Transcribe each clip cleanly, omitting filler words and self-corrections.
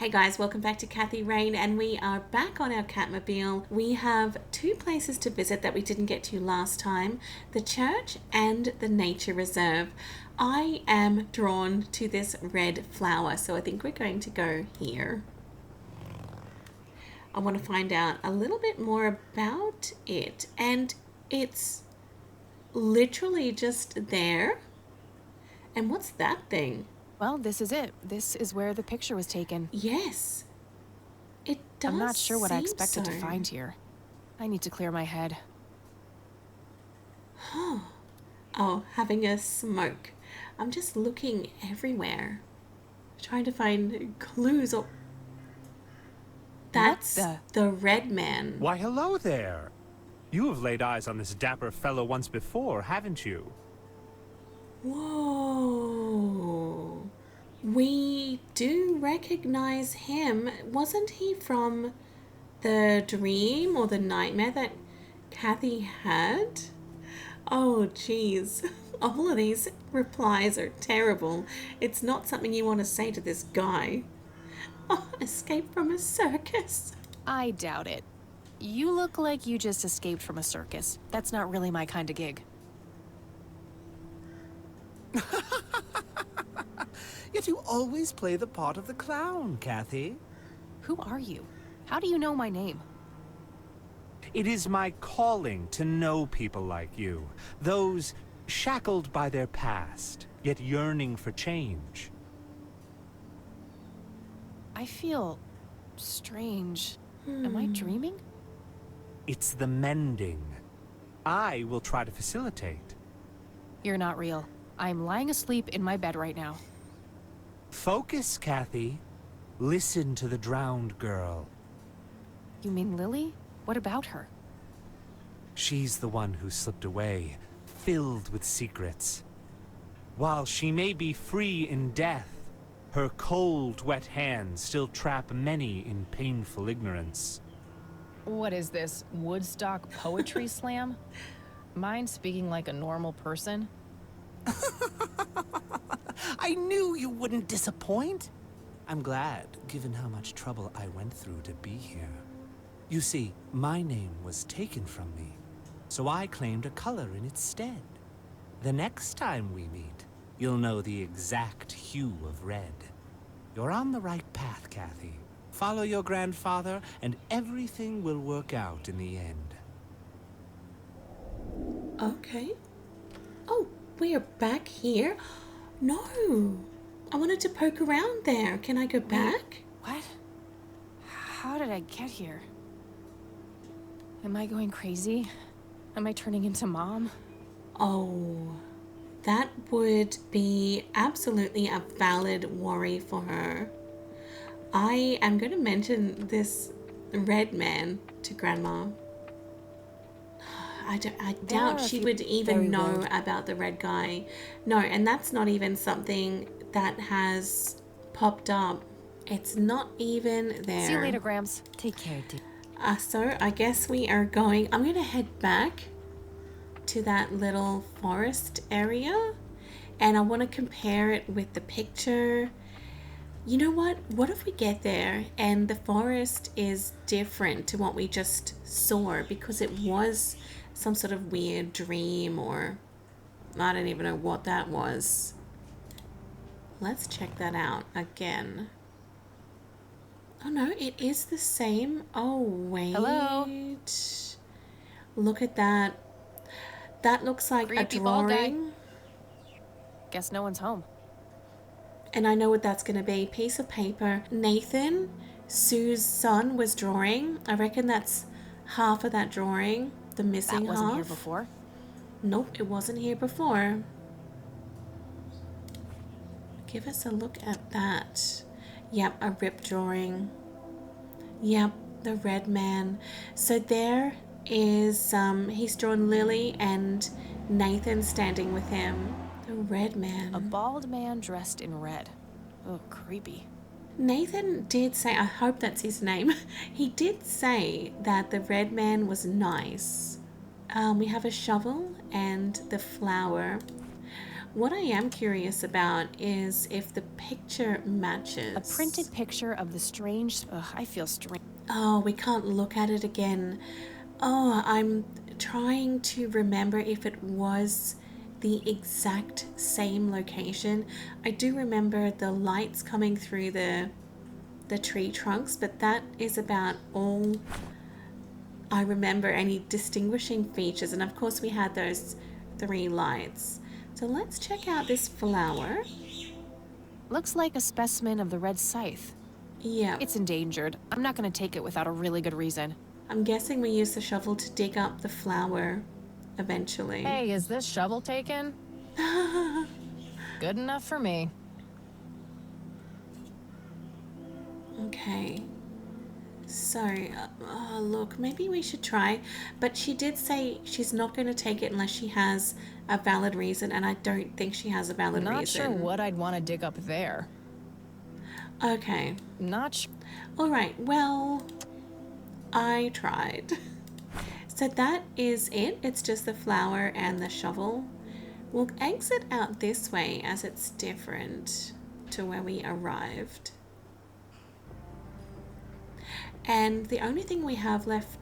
Hey guys, welcome back to Kathy Rain, and we are back on our Catmobile. We have two places to visit that we didn't get to last time, the church and the nature reserve. I am drawn to this red flower, so I think we're going to go here. I want to find out a little bit more about it, and it's literally just there. And what's that thing? Well, this is it. This is where the picture was taken. Yes, it does. I'm not sure what I seem expected to so. find here. I need to clear my head. Oh, having a smoke. I'm just looking everywhere, trying to find clues. Or that's the red man. Why, hello there. You have laid eyes on this dapper fellow once before, haven't you? Whoa. We do recognize him. Wasn't he from the dream or the nightmare that Kathy had? Oh, geez. All of these replies are terrible. It's not something you want to say to this guy. Oh, escape from a circus. I doubt it. You look like you just escaped from a circus. That's not really my kind of gig. Yet you always play the part of the clown, Kathy. Who are you? How do you know my name? It is my calling to know people like you, those shackled by their past, yet yearning for change. I feel strange. Am I dreaming? It's the mending. I will try to facilitate. You're not real. I'm lying asleep in my bed right now. Focus, Kathy. Listen to the drowned girl. You mean Lily? What about her? She's the one who slipped away, filled with secrets. While she may be free in death, her cold, wet hands still trap many in painful ignorance. What is this, Woodstock poetry slam? Mind speaking like a normal person? I knew you wouldn't disappoint. I'm glad, given how much trouble I went through to be here. You see, my name was taken from me, so I claimed a color in its stead. The next time we meet, you'll know the exact hue of red. You're on the right path, Kathy. Follow your grandfather, and everything will work out in the end. Okay. Oh, we're back here? No. I wanted to poke around there. Can I go back? What? How did I get here? Am I going crazy? Am I turning into Mom? Oh, that would be absolutely a valid worry for her. I am going to mention this red man to Grandma. I doubt she would even know about the red guy. No, and that's not even something that has popped up. It's not even there. See you later, Grams. Take care, dude. So I guess we are going... I'm going to head back to that little forest area. And I want to compare it with the picture. You know what? What if we get there and the forest is different to what we just saw? Because it was some sort of weird dream, or I don't even know what that was. Let's check that out again. Oh no, it is the same. Oh wait. Hello? Look at that. That looks like Creepy a bald guy. drawing. Guess no one's home. And I know what that's going to be. Piece of paper. Nathan, Sue's son, was drawing. I reckon that's half of that drawing. The missing half. That wasn't here before. Nope, it wasn't here before. Give us a look at that. Yep, a rip drawing. Yep, the red man. So there is, he's drawn Lily and Nathan standing with him. The red man. A bald man dressed in red. Oh, creepy. Nathan did say, I hope that's his name, he did say that the red man was nice. We have a shovel and the flower. What I am curious about is if the picture matches. A printed picture of the strange... Ugh, I feel strange. Oh, we can't look at it again. Oh, I'm trying to remember if it was the exact same location. I do remember the lights coming through the tree trunks, but that is about all I remember any distinguishing features. And of course we had those 3 lights. So let's check out this flower. Looks like a specimen of the red scythe. Yeah. It's endangered. I'm not gonna take it without a really good reason. I'm guessing we use the shovel to dig up the flower eventually. Hey, is this shovel taken? Good enough for me. Okay. So, look, maybe we should try. But she did say she's not going to take it unless she has a valid reason, and I don't think she has a valid reason. Not sure what I'd want to dig up there. Okay. Not sure. All right, well, I tried. So that is it. It's just the flower and the shovel. We'll exit out this way as it's different to where we arrived. And the only thing we have left...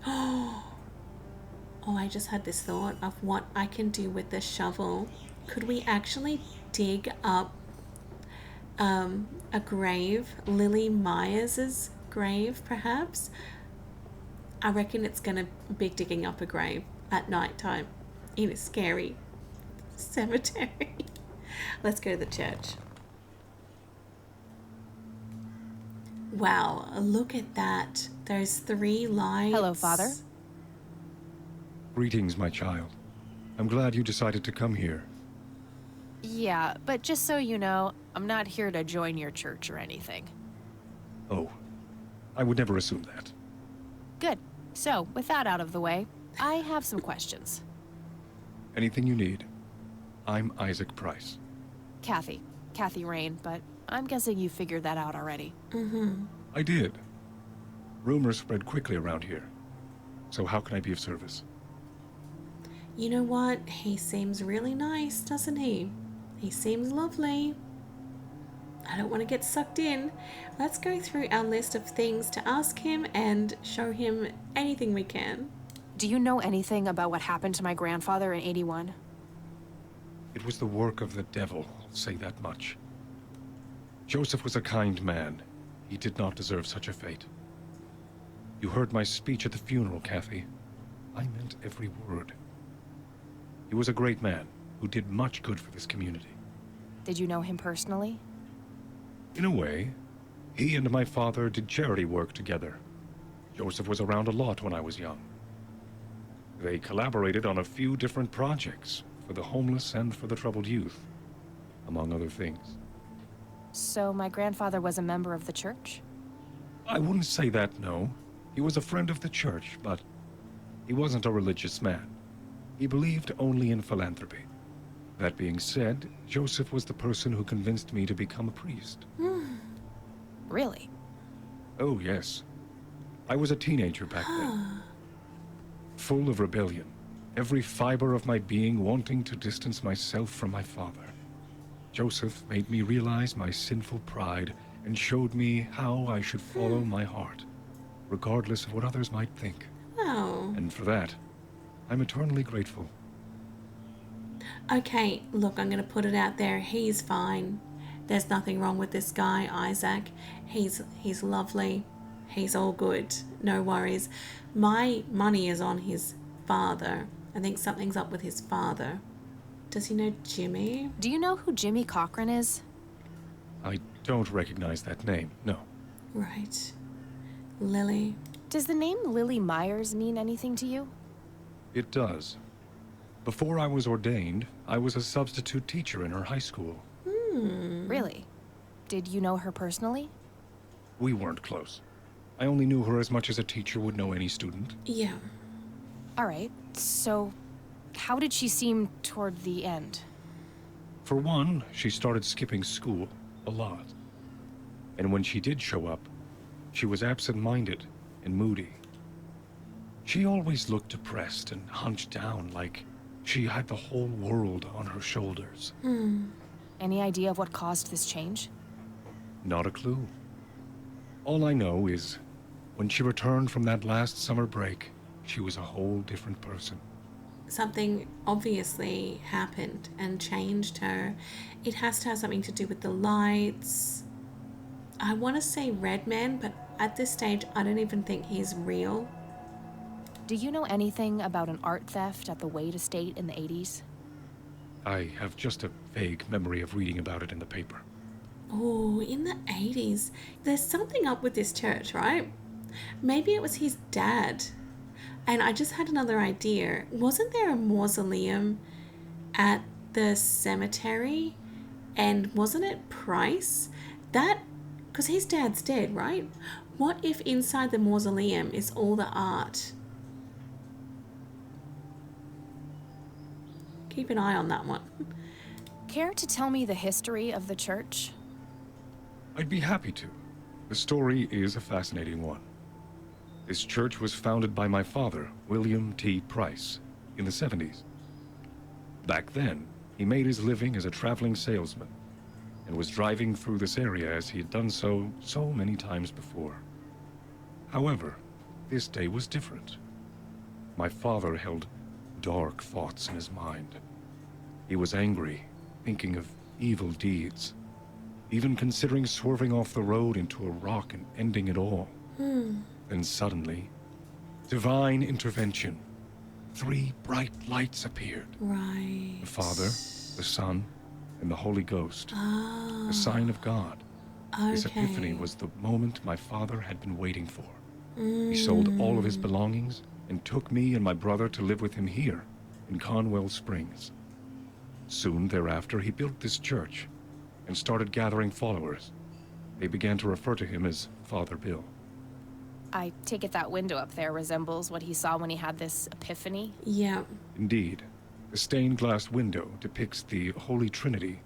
Oh, I just had this thought of what I can do with the shovel. Could we actually dig up a grave? Lily Myers's grave, perhaps? I reckon it's going to be digging up a grave at night time in a scary cemetery. Let's go to the church. Wow, look at that. Those 3 lights. Hello, Father. Greetings, my child. I'm glad you decided to come here. Yeah, but just so you know, I'm not here to join your church or anything. Oh, I would never assume that. Good. So, with that out of the way, I have some questions. Anything you need. I'm Isaac Price. Kathy Rain, but I'm guessing you figured that out already. Mm-hmm. I did. Rumors spread quickly around here. So how can I be of service? You know what? He seems really nice, doesn't he? He seems lovely. I don't want to get sucked in. Let's go through our list of things to ask him and show him anything we can. Do you know anything about what happened to my grandfather in '81? It was the work of the devil, I'll say that much. Joseph was a kind man. He did not deserve such a fate. You heard my speech at the funeral, Kathy. I meant every word. He was a great man who did much good for this community. Did you know him personally? In a way, he and my father did charity work together. Joseph was around a lot when I was young. They collaborated on a few different projects for the homeless and for the troubled youth, among other things. So my grandfather was a member of the church? I wouldn't say that, no. He was a friend of the church, but he wasn't a religious man. He believed only in philanthropy. That being said, Joseph was the person who convinced me to become a priest. Really? Oh, yes. I was a teenager back then. Full of rebellion. Every fiber of my being wanting to distance myself from my father. Joseph made me realize my sinful pride and showed me how I should follow my heart, regardless of what others might think. Oh. And for that, I'm eternally grateful. Okay, look, I'm going to put it out there. He's fine. There's nothing wrong with this guy, Isaac. He's lovely. He's all good. No worries. My money is on his father. I think something's up with his father. Does he know Jimmy? Do you know who Jimmy Cochran is? I don't recognize that name, no. Right. Lily. Does the name Lily Myers mean anything to you? It does. Before I was ordained, I was a substitute teacher in her high school. Really? Did you know her personally? We weren't close. I only knew her as much as a teacher would know any student. Yeah. All right, so how did she seem toward the end? For one, she started skipping school a lot. And when she did show up, she was absent-minded and moody. She always looked depressed and hunched down like She had the whole world on her shoulders. Any idea of what caused this change? Not a clue. All I know is, when she returned from that last summer break, she was a whole different person. Something obviously happened and changed her. It has to have something to do with the lights. I want to say Redman, but at this stage, I don't even think he's real. Do you know anything about an art theft at the Wade estate in the 80s? I have just a vague memory of reading about it in the paper. Oh, in the 80s. There's something up with this church, right? Maybe it was his dad. And I just had another idea. Wasn't there a mausoleum at the cemetery? And wasn't it Price? Because his dad's dead, right? What if inside the mausoleum is all the art? Keep an eye on that one. Care to tell me the history of the church? I'd be happy to. The story is a fascinating one. This church was founded by my father, William T. Price, in the 70s. Back then, he made his living as a traveling salesman and was driving through this area as he had done so many times before. However, this day was different. My father held dark thoughts in his mind. He was angry, thinking of evil deeds, even considering swerving off the road into a rock and ending it all. Then suddenly, divine intervention. 3 bright lights appeared. Right. The Father, the Son, and the Holy Ghost. Ah. The sign of God. Okay. This epiphany was the moment my father had been waiting for. He sold all of his belongings and took me and my brother to live with him here, in Conwell Springs. Soon thereafter, he built this church and started gathering followers. They began to refer to him as Father Bill. I take it that window up there resembles what he saw when he had this epiphany? Yeah. Indeed, the stained glass window depicts the Holy Trinity,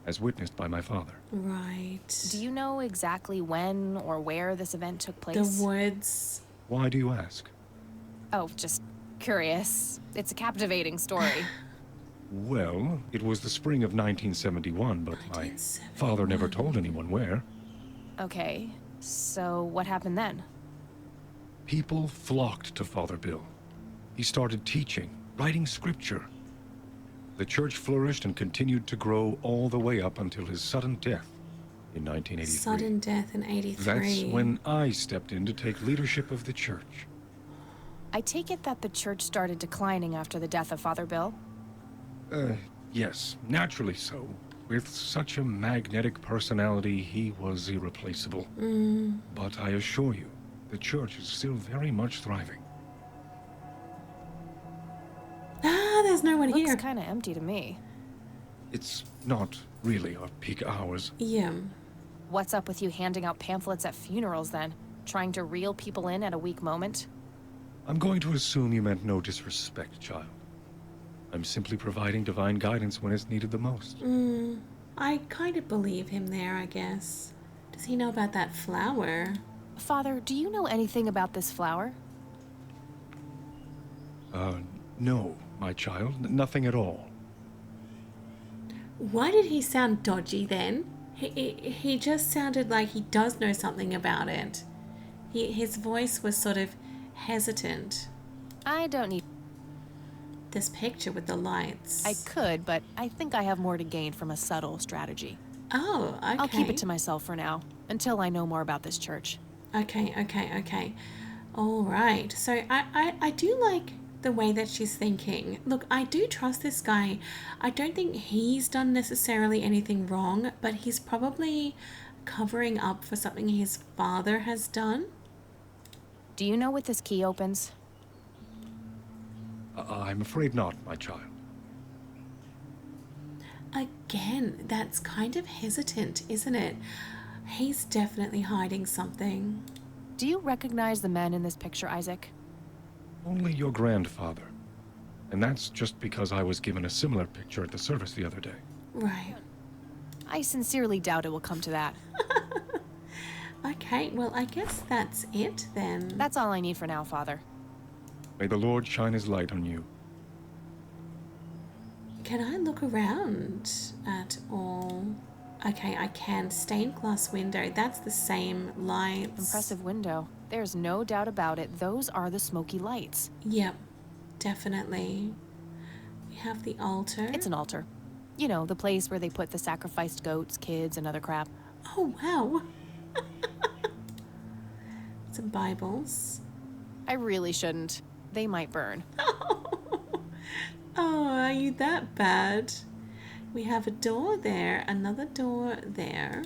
as witnessed by my father. Right. Do you know exactly when or where this event took place? The woods. Why do you ask? Oh, just curious. It's a captivating story. Well, it was the spring of 1971, but my father never told anyone where. Okay, so what happened then? People flocked to Father Bill. He started teaching, writing scripture. The church flourished and continued to grow all the way up until his sudden death in 1983. Sudden death in 83. That's when I stepped in to take leadership of the church. I take it that the church started declining after the death of Father Bill? Yes, naturally so. With such a magnetic personality, he was irreplaceable. But I assure you, the church is still very much thriving. Ah, there's no one here. Looks kind of empty to me. It's not really our peak hours. Yeah. What's up with you handing out pamphlets at funerals then? Trying to reel people in at a weak moment? I'm going to assume you meant no disrespect, child. I'm simply providing divine guidance when it's needed the most. I kind of believe him there, I guess. Does he know about that flower? Father, do you know anything about this flower? No, my child. Nothing at all. Why did he sound dodgy then? He just sounded like he does know something about it. His voice was sort of hesitant. I don't need... This picture with the lights. I could, but I think I have more to gain from a subtle strategy. Oh, okay. I'll keep it to myself for now, until I know more about this church. Okay. All right. So I do like the way that she's thinking. Look, I do trust this guy. I don't think he's done necessarily anything wrong, but he's probably covering up for something his father has done. Do you know what this key opens? I'm afraid not, my child. Again, that's kind of hesitant, isn't it? He's definitely hiding something. Do you recognize the men in this picture, Isaac? Only your grandfather. And that's just because I was given a similar picture at the service the other day. Right. I sincerely doubt it will come to that. Okay, well, I guess that's it then. That's all I need for now, Father. May the Lord shine his light on you. Can I look around at all? Okay, I can. Stained glass window. That's the same lights. Impressive window. There's no doubt about it. Those are the smoky lights. Yep, definitely. We have the altar. It's an altar. You know, the place where they put the sacrificed goats, kids, and other crap. Oh, wow. Some Bibles. I really shouldn't. They might burn. Oh, are you that bad? We have a door there, another door there.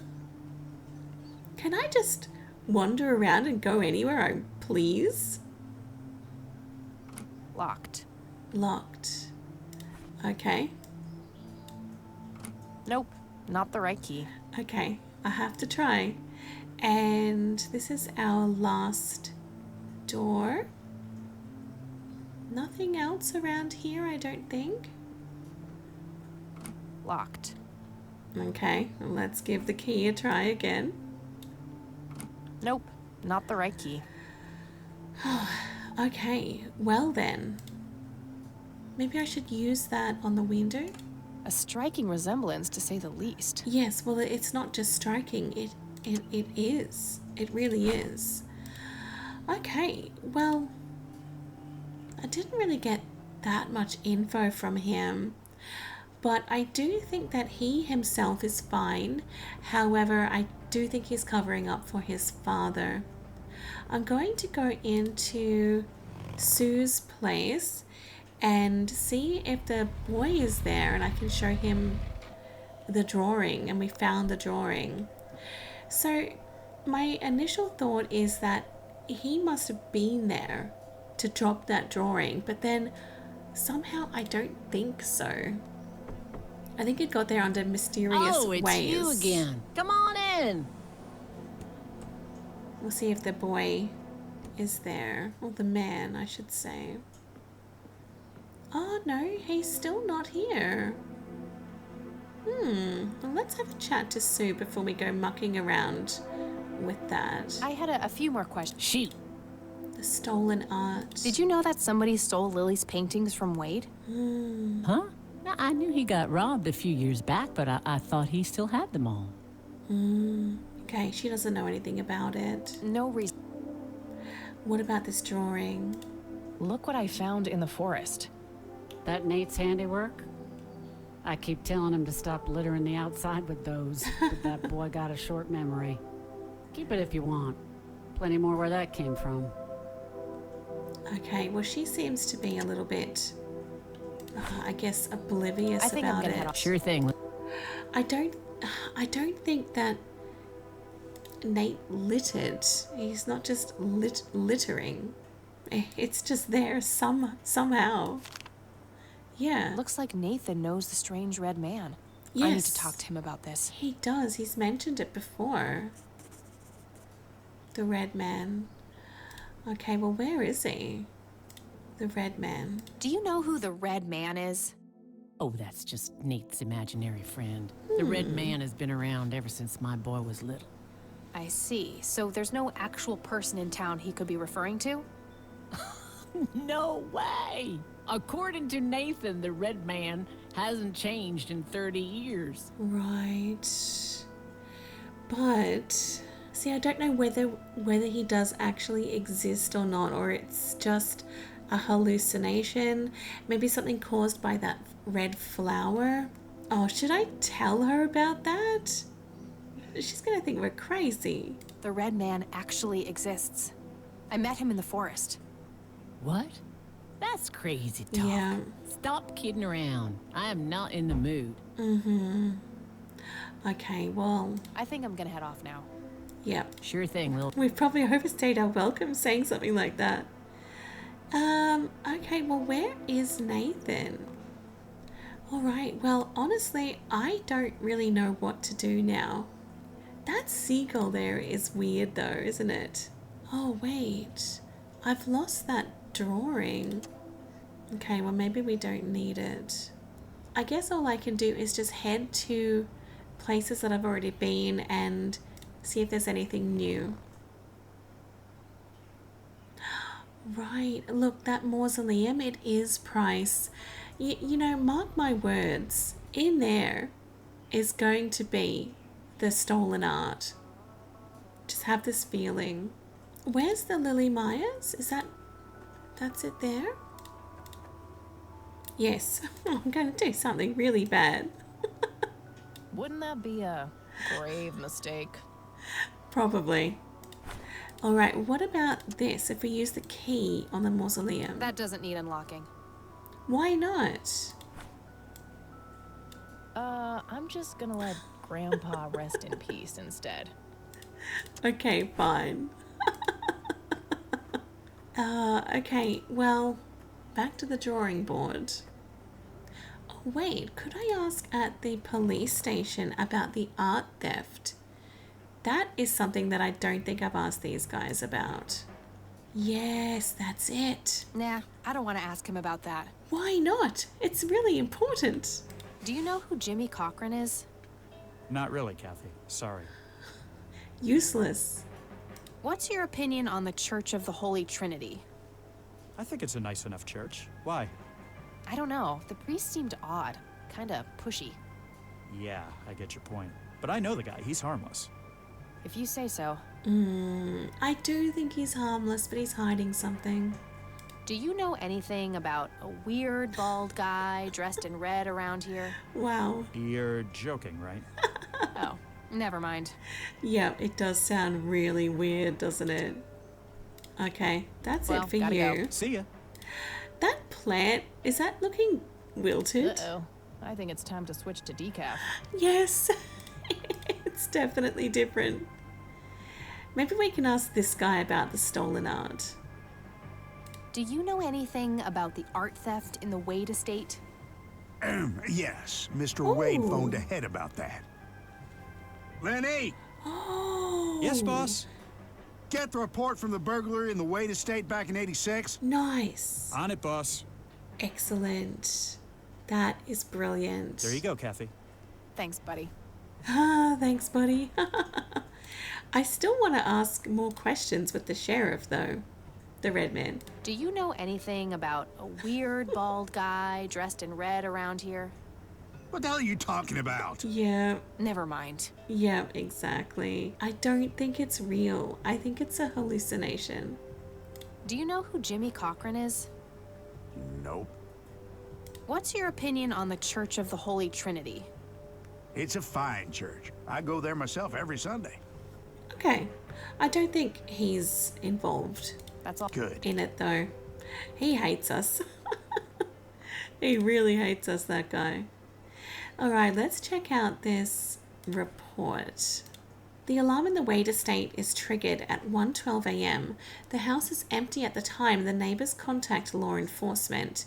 Can I just wander around and go anywhere I please? Locked. Locked. Okay. Nope, not the right key. Okay, I have to try. And this is our last door. Nothing else around here, I don't think. Locked. Okay, let's give the key a try again. Nope, not the right key. Okay, well then. Maybe I should use that on the window? A striking resemblance, to say the least. Yes, well, it's not just striking. It is. It really is. Okay, well, I didn't really get that much info from him, but I do think that he himself is fine. However, I do think he's covering up for his father. I'm going to go into Sue's place and see if the boy is there and I can show him the drawing, and we found the drawing. So my initial thought is that he must have been there to drop that drawing, but then somehow I don't think so. I think it got there under mysterious ways. Oh, it's you again. Come on in. We'll see if the boy is there, or the man, I should say. Oh no, he's still not here. Well, let's have a chat to Sue before we go mucking around with that. I had a few more questions. Shoot. The stolen art. Did you know that somebody stole Lily's paintings from Wade? Huh? Now, I knew he got robbed a few years back, but I thought he still had them all. Okay, she doesn't know anything about it. No reason. What about this drawing? Look what I found in the forest. That Nate's handiwork? I keep telling him to stop littering the outside with those, but that boy got a short memory. Keep it if you want. Plenty more where that came from. Okay, well, she seems to be a little bit, I guess, oblivious I think I'm about gonna it. head off. Sure thing. I don't think that Nate littered. He's not just littering. It's just there somehow. Yeah. Looks like Nathan knows the strange red man. Yes. I need to talk to him about this. He does. He's mentioned it before. The red man. Okay, well, where is he? The red man. Do you know who the red man is? Oh, that's just Nate's imaginary friend. The red man has been around ever since my boy was little. I see. So there's no actual person in town he could be referring to? No way! According to Nathan, the red man hasn't changed in 30 years. Right. But see, I don't know whether he does actually exist or not, or it's just a hallucination. Maybe something caused by that red flower. Oh, should I tell her about that? She's gonna think we're crazy. The red man actually exists. I met him in the forest. What? That's crazy talk. Yeah. Stop kidding around. I am not in the mood. Okay, well, I think I'm gonna head off now. yeah. Sure thing, Lil. We've probably overstayed our welcome saying something like that. Okay, well, where is Nathan? All right, well, honestly, I don't really know what to do now. That seagull there is weird though, isn't it? Oh, wait. I've lost that drawing. Okay, well, maybe we don't need it. I guess all I can do is just head to places that I've already been and see if there's anything new. Right, look, that mausoleum, it is Price. You know, mark my words, in there is going to be the stolen art. Just have this feeling. Where's the Lily Myers? That's it there? Yes, I'm going to do something really bad. Wouldn't that be a grave mistake? Probably. All right, what about this if we use the key on the mausoleum? That doesn't need unlocking. Why not? I'm just gonna let Grandpa rest in peace instead. Okay, fine. Okay, well, back to the drawing board. Oh, wait, could I ask at the police station about the art theft? That is something that I don't think I've asked these guys about. Yes, that's it. Nah, I don't want to ask him about that. Why not? It's really important. Do you know who Jimmy Cochran is? Not really, Kathy. Sorry. Useless. What's your opinion on the Church of the Holy Trinity? I think it's a nice enough church. Why? I don't know. The priest seemed odd. Kinda pushy. Yeah, I get your point. But I know the guy. He's harmless. If you say so. I do think he's harmless, but he's hiding something. Do you know anything about a weird bald guy dressed in red around here? Wow. You're joking, right? Oh, never mind. Yeah, it does sound really weird, doesn't it? Okay, that's Well, it for gotta you. go. See ya. That plant, is that looking wilted? Uh-oh. I think it's time to switch to decaf. Yes, it's definitely different. Maybe we can ask this guy about the stolen art. Do you know anything about the art theft in the Wade estate? Yes, Mr. Wade Ooh. phoned ahead about that. Lenny, Oh. Yes, boss. get the report from the burglary in the Wade estate back in '86. Nice. On it, boss. Excellent. That is brilliant. There you go, Kathy. Thanks, buddy. Ah, thanks, buddy. I still want to ask more questions with the sheriff, though. The red man. Do you know anything about a weird bald guy dressed in red around here? What the hell are you talking about? Yeah, Never mind. yeah, exactly. I don't think it's real. I think it's a hallucination. Do you know who Jimmy Cochran is? Nope. What's your opinion on the Church of the Holy Trinity? It's a fine church. I go there myself every Sunday. Okay, I don't think he's involved That's all. Good. in it, though. He hates us. He really hates us, that guy. Alright, let's check out this report. The alarm in the Wade estate is triggered at 1:12 a.m. The house is empty at the time. The neighbors contact law enforcement.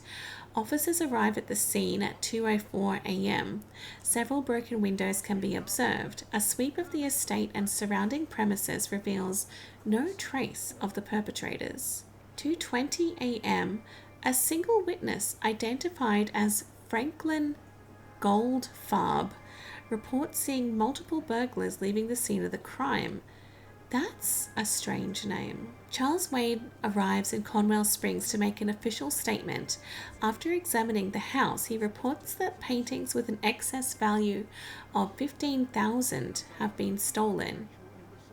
Officers arrive at the scene at 2:04 a.m. Several broken windows can be observed. A sweep of the estate and surrounding premises reveals no trace of the perpetrators. 2:20 a.m. A single witness identified as Franklin Goldfarb reports seeing multiple burglars leaving the scene of the crime. That's a strange name. Charles Wade arrives in Conwell Springs to make an official statement. After examining the house, he reports that paintings with an excess value of $15,000 have been stolen.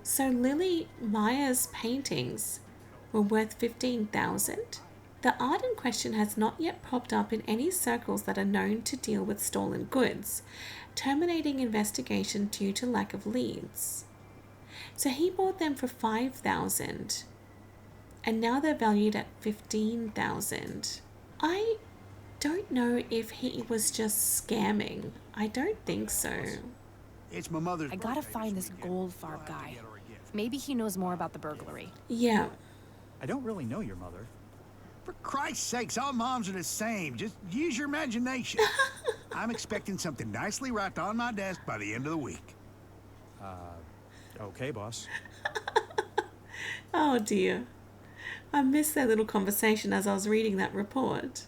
So Lily Myers' paintings were worth $15,000? The art in question has not yet popped up in any circles that are known to deal with stolen goods, terminating investigation due to lack of leads. So he bought them for $5,000, and now they're valued at $15,000. I don't know if he was just scamming. I don't think so. It's my mother's I gotta birthday find this this weekend. Goldfarb guy. Maybe he knows more about the burglary. Yeah, I don't really know your mother. For Christ's sakes, all moms are the same. Just use your imagination. I'm expecting something nicely wrapped on my desk by the end of the week. Okay, boss. oh dear. I missed that little conversation as I was reading that report.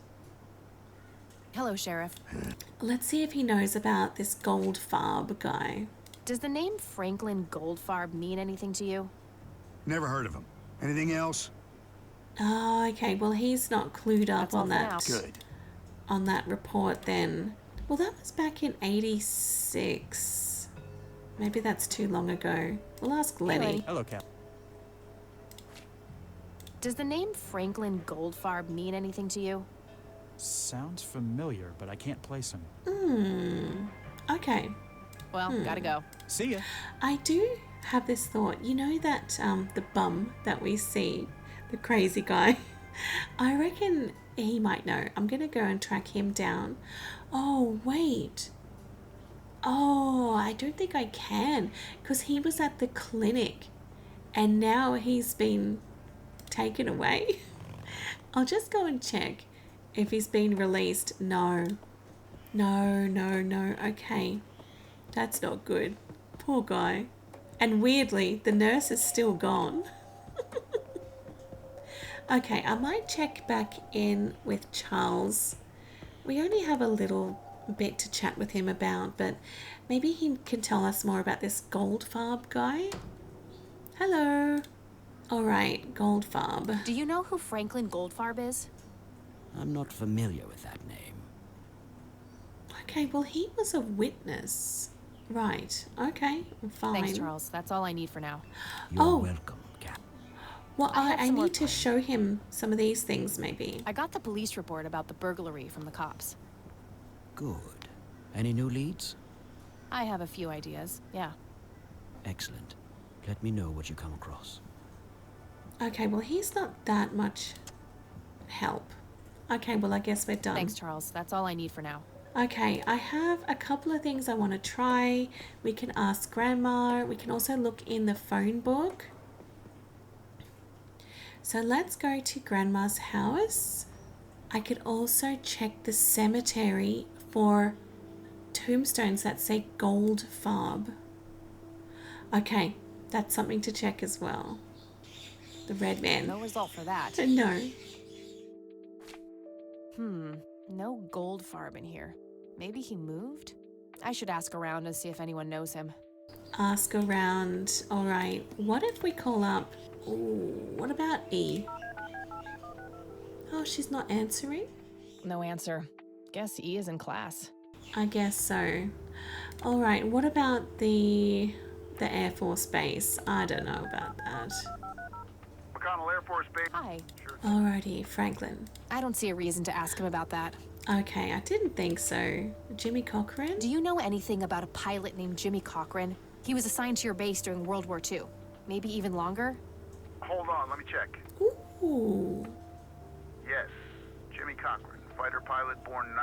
Hello, Sheriff. Let's see if he knows about this Goldfarb guy. Does the name Franklin Goldfarb mean anything to you? Never heard of him. Anything else? Oh, okay. Well, he's not clued up That's all on for that. now. Good. on that report then. Well, that was back in 86. Maybe that's too long ago. We'll ask Lenny. Hello, Cap. Does the name Franklin Goldfarb mean anything to you? Sounds familiar, but I can't place him. Okay. Well, gotta go. See ya. I do have this thought. You know that the bum that we see, the crazy guy, I reckon he might know. I'm going to go and track him down. Oh, wait. Oh, I don't think I can, because he was at the clinic and now he's been taken away. I'll just go and check if he's been released. No. Okay. That's not good. Poor guy. And weirdly, the nurse is still gone. Okay, I might check back in with Charles. We only have a little bit to chat with him about, but maybe he can tell us more about this Goldfarb guy. Hello. All right, Goldfarb. Do you know who Franklin Goldfarb is? I'm not familiar with that name. Okay, well, he was a witness. Right, okay, fine. Thanks, Charles. That's all I need for now. You're welcome, Cap. Well, I some more need to show him some of these things, maybe. I got the police report about the burglary from the cops. Good. Any new leads? I have a few ideas, yeah. Excellent. Let me know what you come across. Okay, well, he's not that much help. Okay, well, I guess we're done. Thanks, Charles. That's all I need for now. Okay, I have a couple of things I want to try. We can ask Grandma. We can also look in the phone book. So let's go to Grandma's house. I could also check the cemetery for tombstones that say Goldfarb. Okay, that's something to check as well. The red man. No result for that. No. No Goldfarb in here. Maybe he moved? I should ask around and see if anyone knows him. Ask around. All right. What if we call up? Ooh, what about E? Oh, she's not answering? No answer. Guess E is in class. I guess so. All right. What about the Air Force Base? I don't know about that. McConnell Air Force Base. Hi. Alrighty, Franklin. I don't see a reason to ask him about that. Okay, I didn't think so. Jimmy Cochran? Do you know anything about a pilot named Jimmy Cochran? He was assigned to your base during World War II. Maybe even longer? Hold on, let me check. Ooh. Yes, Jimmy Cochran, fighter pilot born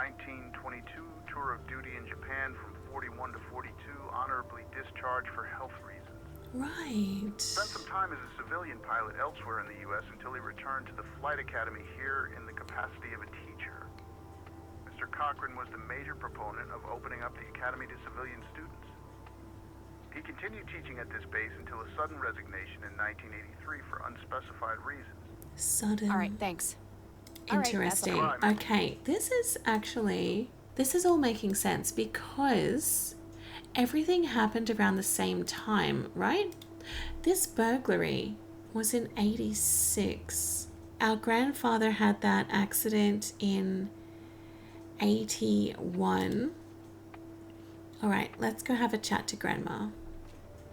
1922, tour of duty in Japan from 41 to 42, honorably discharged for health reasons. Right. Spent some time as a civilian pilot elsewhere in the U.S. until he returned to the flight academy here in the capacity of a teacher. Mr. Cochran was the major proponent of opening up the academy to civilian students. He continued teaching at this base until a sudden resignation in 1983 for unspecified reasons. Sudden. All right, thanks. Interesting. All right, Okay, this is all making sense because everything happened around the same time, right? This burglary was in 86. Our grandfather had that accident in 81. All right, let's go have a chat to Grandma.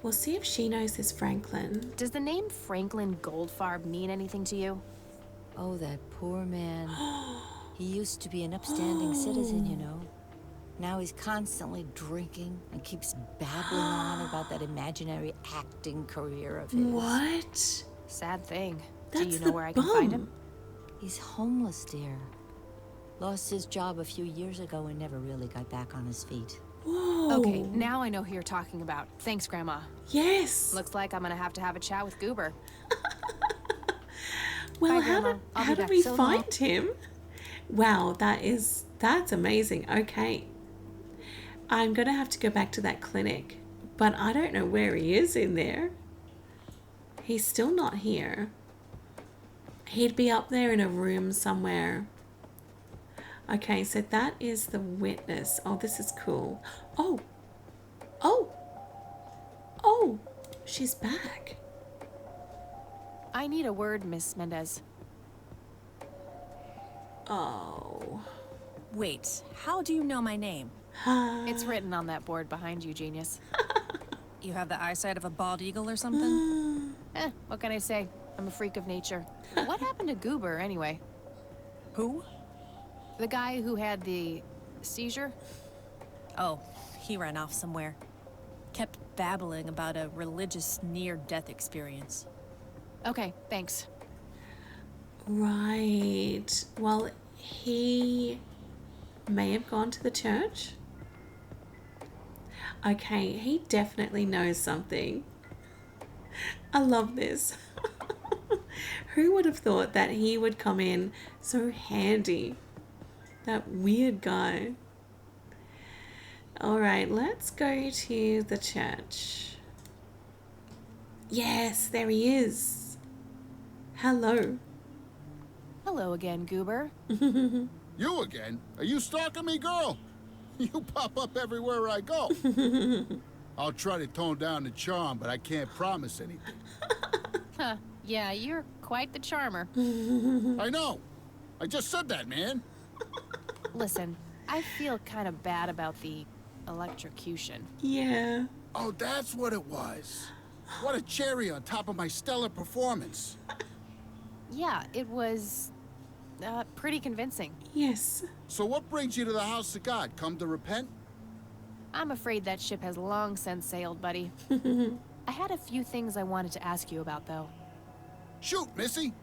We'll see if she knows this Franklin. Does the name Franklin Goldfarb mean anything to you? Oh, that poor man. He used to be an upstanding citizen, you know. Now he's constantly drinking and keeps babbling on about that imaginary acting career of his. What? Sad thing. That's Do you the know where I can find him? He's homeless, dear. Lost his job a few years ago and never really got back on his feet. Whoa. Okay, now I know who you're talking about. Thanks, Grandma. Yes. Looks like I'm gonna have to have a chat with Goober. Well, Bye, Grandma. I'll how be did back we so find long. him? Wow, that's amazing. Okay. I'm going to have to go back to that clinic, but I don't know where he is in there. He's still not here. He'd be up there in a room somewhere. Okay, so that is the witness. Oh, this is cool. Oh, she's back. I need a word, Miss Mendez. Oh, Wait, how do you know my name? It's written on that board behind you, genius. You have the eyesight of a bald eagle or something? What can I say? I'm a freak of nature. What happened to Goober, anyway? Who? The guy who had the seizure? Oh, he ran off somewhere. Kept babbling about a religious near-death experience. Okay, thanks. Right. Well, he may have gone to the church. Okay, he definitely knows something. I love this. Who would have thought that he would come in so handy? That weird guy. All right, let's go to the church. Yes, there he is. Hello. Hello again, Goober. You again? Are you stalking me, girl? You pop up everywhere I go. I'll try to tone down the charm, but I can't promise anything. Huh, yeah, you're quite the charmer. I know. I just said that, man. Listen, I feel kind of bad about the electrocution. Yeah. Oh, that's what it was. What a cherry on top of my stellar performance. Yeah, it was pretty convincing. Yes. So what brings you to the house of God? Come to repent? I'm afraid that ship has long since sailed, buddy. I had a few things I wanted to ask you about, though. Shoot, Missy.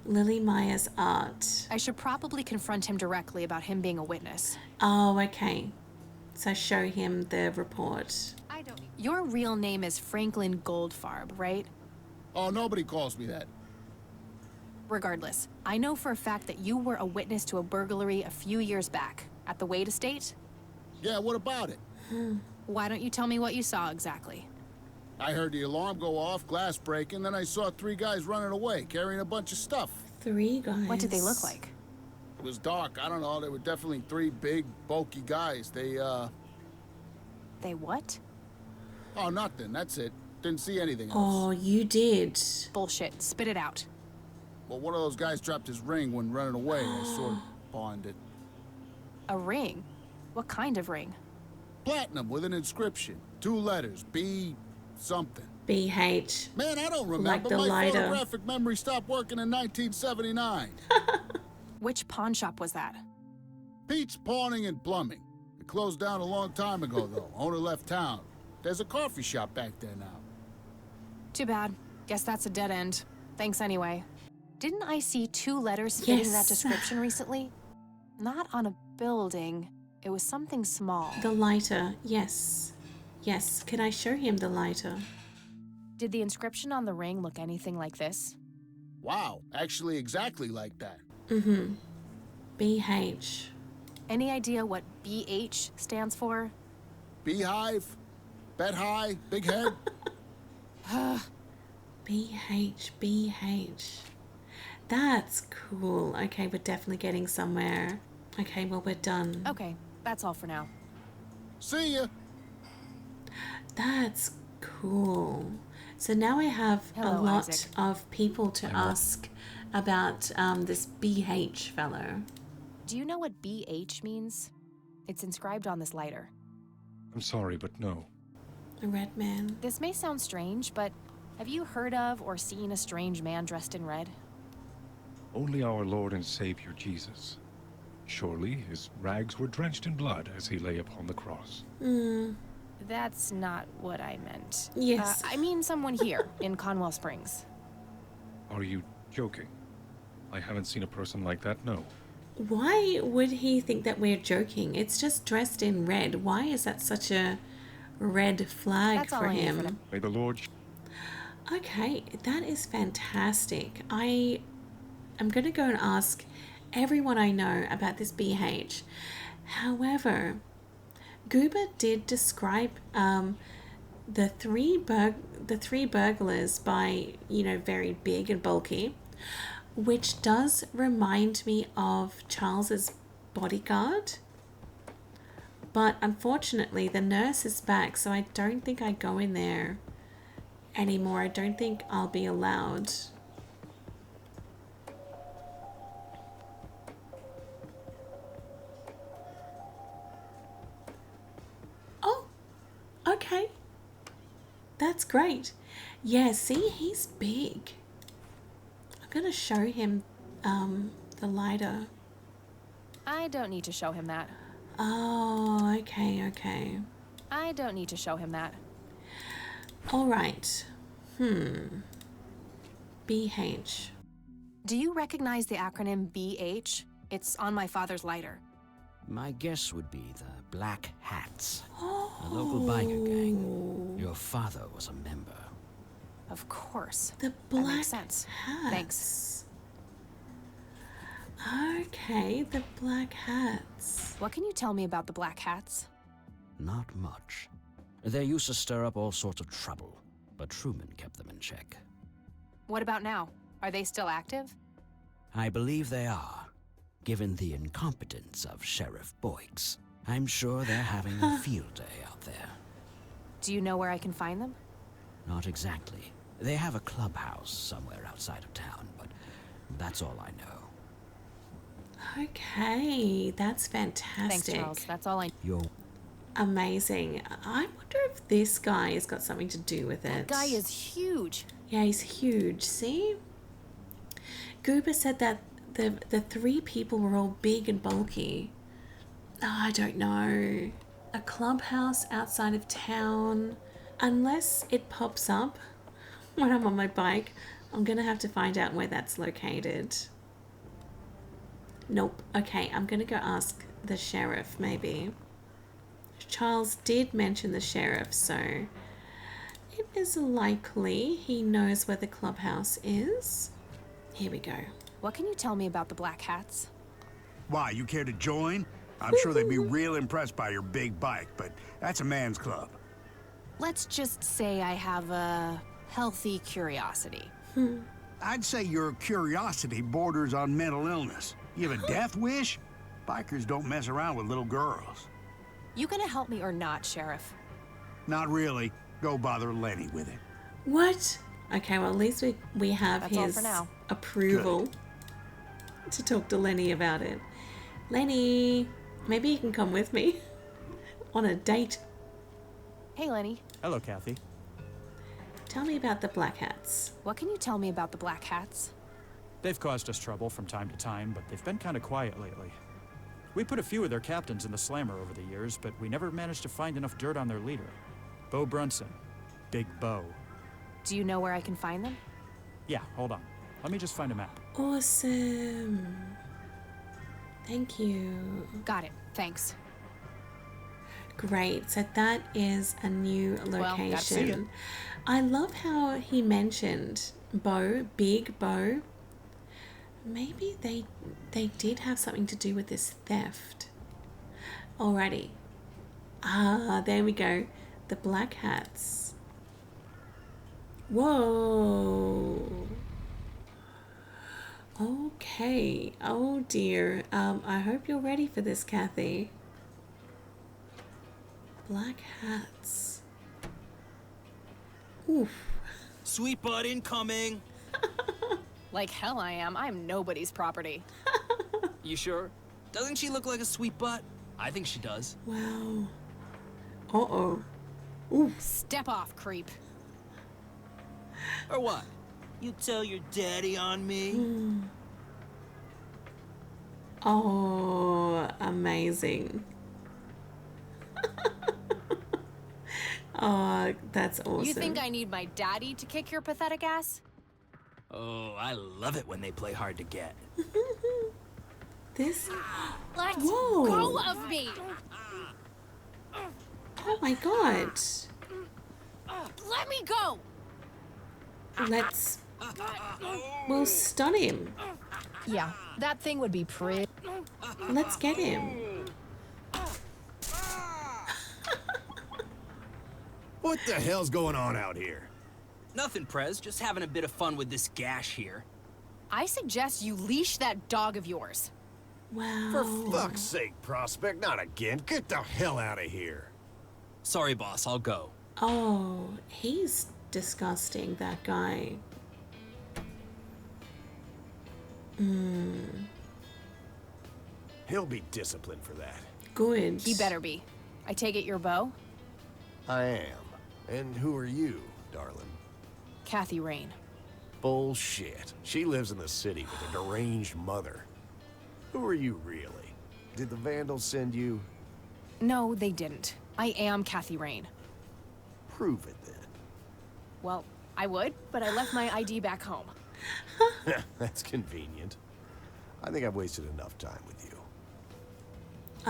Lily Meyer's art. I should probably confront him directly about him being a witness. Oh, okay. So show him the report. I don't. Your real name is Franklin Goldfarb, right? Oh, nobody calls me that. Regardless, I know for a fact that you were a witness to a burglary a few years back at the Wade estate. Yeah, what about it? Why don't you tell me what you saw exactly? I heard the alarm go off, glass breaking, then I saw 3 guys running away, carrying a bunch of stuff. 3 guys? What did they look like? It was dark, I don't know, they were definitely 3 big, bulky guys. They what? Oh, nothing, that's it. Didn't see anything else. Oh, you did. Bullshit, spit it out. Well, one of those guys dropped his ring when running away. I sort of pawned it. A ring? What kind of ring? Platinum with an inscription. 2 letters, B something. BH. Man, I don't remember. Like the My lighter. photographic memory stopped working in 1979. Which pawn shop was that? Pete's Pawning and Plumbing. It closed down a long time ago, though. Owner left town. There's a coffee shop back there now. Too bad. Guess that's a dead end. Thanks anyway. Didn't I see 2 letters fitting that description recently? Not on a building. It was something small. The lighter, yes. Yes, can I show him the lighter? Did the inscription on the ring look anything like this? Wow, actually exactly like that. Mm-hmm. BH. Any idea what BH stands for? Beehive? Bet high? Big head? BH, BH. That's cool. Okay, we're definitely getting somewhere. Okay, well, we're done. Okay, that's all for now. See ya. That's cool. So now I have Hello, a lot Isaac. of people to ask about this BH fellow. Do you know what BH means? It's inscribed on this lighter. I'm sorry, but no. A red man. This may sound strange, but have you heard of or seen a strange man dressed in red? Only our Lord and Savior Jesus. Surely his rags were drenched in blood as he lay upon the cross. That's not what I meant. Yes. I mean someone here in Conwell Springs. Are you joking? I haven't seen a person like that, no. Why would he think that we're joking? It's just dressed in red. Why is that such a red flag That's all for I need him? for now. May the Lord... Okay, that is fantastic. I'm going to go and ask everyone I know about this BH. However, Goober did describe the three burglars by, very big and bulky, which does remind me of Charles's bodyguard. But unfortunately, the nurse is back, so I don't think I go in there anymore. I don't think I'll be allowed. that's great. Yeah, see, he's big. I'm gonna show him the lighter. I don't need to show him that. Oh, okay, okay. I don't need to show him that. All right. BH. Do you recognize the acronym BH? It's on my father's lighter. My guess would be the Black Hats. A local biker gang. Your father was a member. Of course. The That black makes sense. hats. Thanks. Okay, the black hats. What can you tell me about the Black Hats? Not much. They used to stir up all sorts of trouble, but Truman kept them in check. What about now? Are they still active? I believe they are. Given the incompetence of Sheriff Boyks, I'm sure they're having a field day out there. Do you know where I can find them? Not exactly. They have a clubhouse somewhere outside of town, but that's all I know. Okay, that's fantastic. Thanks, Charles. That's all I... You're... Amazing. I wonder if this guy has got something to do with it. That guy is huge. Yeah, he's huge. See? Goober said that the three people were all big and bulky. Oh, I don't know. A clubhouse outside of town. Unless it pops up when I'm on my bike, I'm going to have to find out where that's located. Nope. Okay, I'm going to go ask the sheriff, maybe. Charles did mention the sheriff, so it is likely he knows where the clubhouse is. Here we go. What can you tell me about the Black Hats? Why, you care to join? I'm sure they'd be real impressed by your big bike, but that's a man's club. Let's just say I have a healthy curiosity. I'd say your curiosity borders on mental illness. You have a death wish? Bikers don't mess around with little girls. You gonna help me or not, Sheriff? Not really. Go bother Lenny with it. What? Okay, well, at least we have That's all his for now. approval to talk to Lenny about it. Lenny, maybe you can come with me on a date. Hey, Lenny. Hello, Kathy. Tell me about the Black Hats. What can you tell me about the Black Hats? They've caused us trouble from time to time, but they've been kind of quiet lately. We put a few of their captains in the slammer over the years, but we never managed to find enough dirt on their leader. Beau Brunson. Big Beau. Do you know where I can find them? Yeah, hold on. Let me just find a map. Awesome. Thank you. Got it. Thanks. Great. So that is a new location. Well, see ya. I love how he mentioned Beau, Big Beau. Maybe they did have something to do with this theft. Alrighty. Ah, there we go. The Black Hats. Whoa. Okay. Oh dear. I hope you're ready for this, Kathy. Black Hats. Oof. Sweet butt incoming. Like hell I am. I'm nobody's property. You sure? Doesn't she look like a sweet butt? I think she does. Wow. Uh-oh. Oof. Step off, creep. Or what? You tell your daddy on me? Oh, amazing. Oh, that's awesome. You think I need my daddy to kick your pathetic ass? Oh, I love it when they play hard to get. This? Let Whoa. go of me! Oh my god. Let me go! We'll stun him. Yeah, that thing would be pretty. Let's get him. What the hell's going on out here? Nothing, Prez. Just having a bit of fun with this gash here. I suggest you leash that dog of yours. Wow. For fuck's sake, Prospect, not again. Get the hell out of here. Sorry, boss. I'll go. Oh, he's disgusting, that guy. He'll be disciplined for that. Good. He better be. I take it you're Beau? I am. And who are you? darling? Kathy Rain. Bullshit. She lives in the city with a deranged mother. Who are you really? Did the Vandals send you? No, they didn't. I am Kathy Rain. Prove it then. Well, I would, but I left my ID back home. That's convenient. I think I've wasted enough time with you.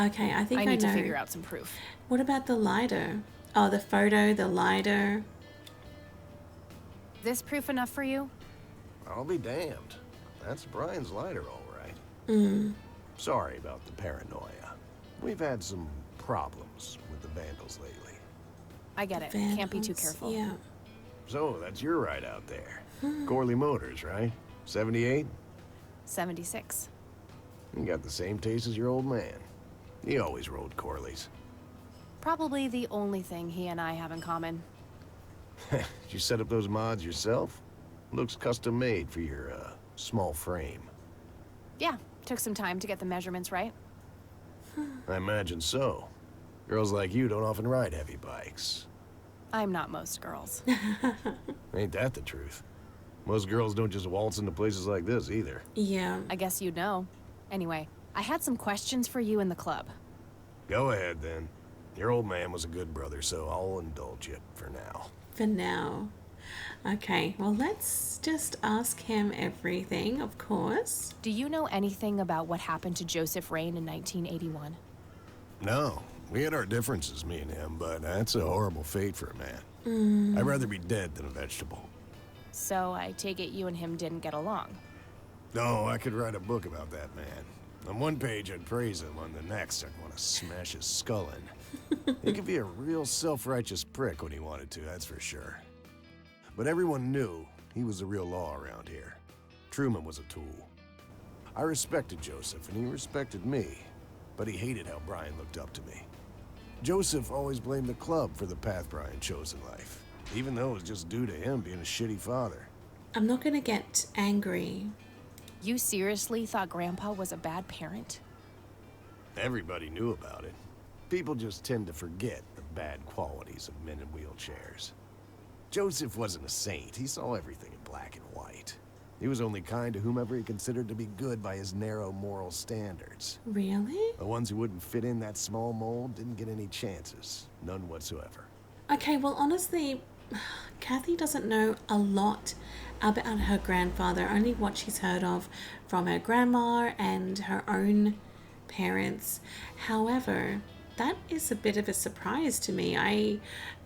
Okay, I think I need know. to figure out some proof. What about the lighter? Oh, the photo, the lighter. This proof enough for you? I'll be damned. That's Brian's lighter, all right. Mm. Sorry about the paranoia. We've had some problems with the Vandals lately. I get it. Can't be too careful. Yeah. So, that's your ride out there. Corley Motors, right? 78? 76. You got the same taste as your old man. He always rode Corleys. Probably the only thing he and I have in common. Did you set up those mods yourself? Looks custom made for your, small frame. Yeah, took some time to get the measurements right. I imagine so. Girls like you don't often ride heavy bikes. I'm not most girls. Ain't that the truth? Most girls don't just waltz into places like this either. Yeah. I guess you'd know. Anyway, I had some questions for you in the club. Go ahead, then. Your old man was a good brother, so I'll indulge you for now. For now. Okay, well, let's just ask him everything, of course. Do you know anything about what happened to Joseph Rain in 1981? No, we had our differences, me and him, but that's a horrible fate for a man. I'd rather be dead than a vegetable. So I take it you and him didn't get along. No, I could write a book about that man. On one page, I'd praise him. On the next, I'd want to smash his skull in. He could be a real self-righteous prick when he wanted to, that's for sure. But everyone knew he was the real law around here. Truman was a tool. I respected Joseph, and he respected me. But he hated how Brian looked up to me. Joseph always blamed the club for the path Brian chose in life, even though it was just due to him being a shitty father. I'm not gonna get angry. You seriously thought Grandpa was a bad parent? Everybody knew about it. People just tend to forget the bad qualities of men in wheelchairs. Joseph wasn't a saint. He saw everything in black and white. He was only kind to whomever he considered to be good by his narrow moral standards. Really? The ones who wouldn't fit in that small mold didn't get any chances. None whatsoever. Okay, well, honestly, Kathy doesn't know a lot about her grandfather, only what she's heard of from her grandma and her own parents. However, that is a bit of a surprise to me. I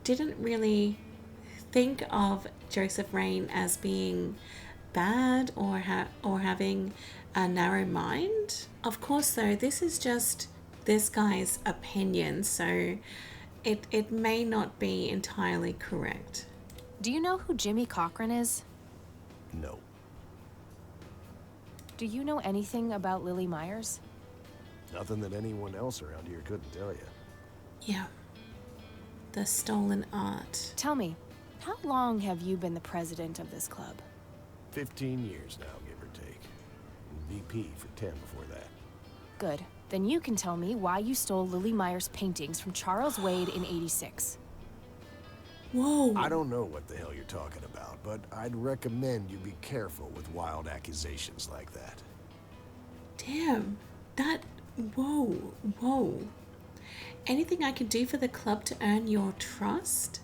didn't really think of Joseph Rain as being bad or having a narrow mind. Of course, though, this is just this guy's opinion, so it may not be entirely correct. Do you know who Jimmy Cochran is? No. Do you know anything about Lily Myers? Nothing that anyone else around here couldn't tell you. Yeah. The stolen art. Tell me, how long have you been the president of this club? 15 years now, give or take. And VP for 10 before that. Good. Then you can tell me why you stole Lily Myers' paintings from Charles Wade in '86. Whoa. I don't know what the hell you're talking about, but I'd recommend you be careful with wild accusations like that. Damn. That... Whoa. Anything I can do for the club to earn your trust?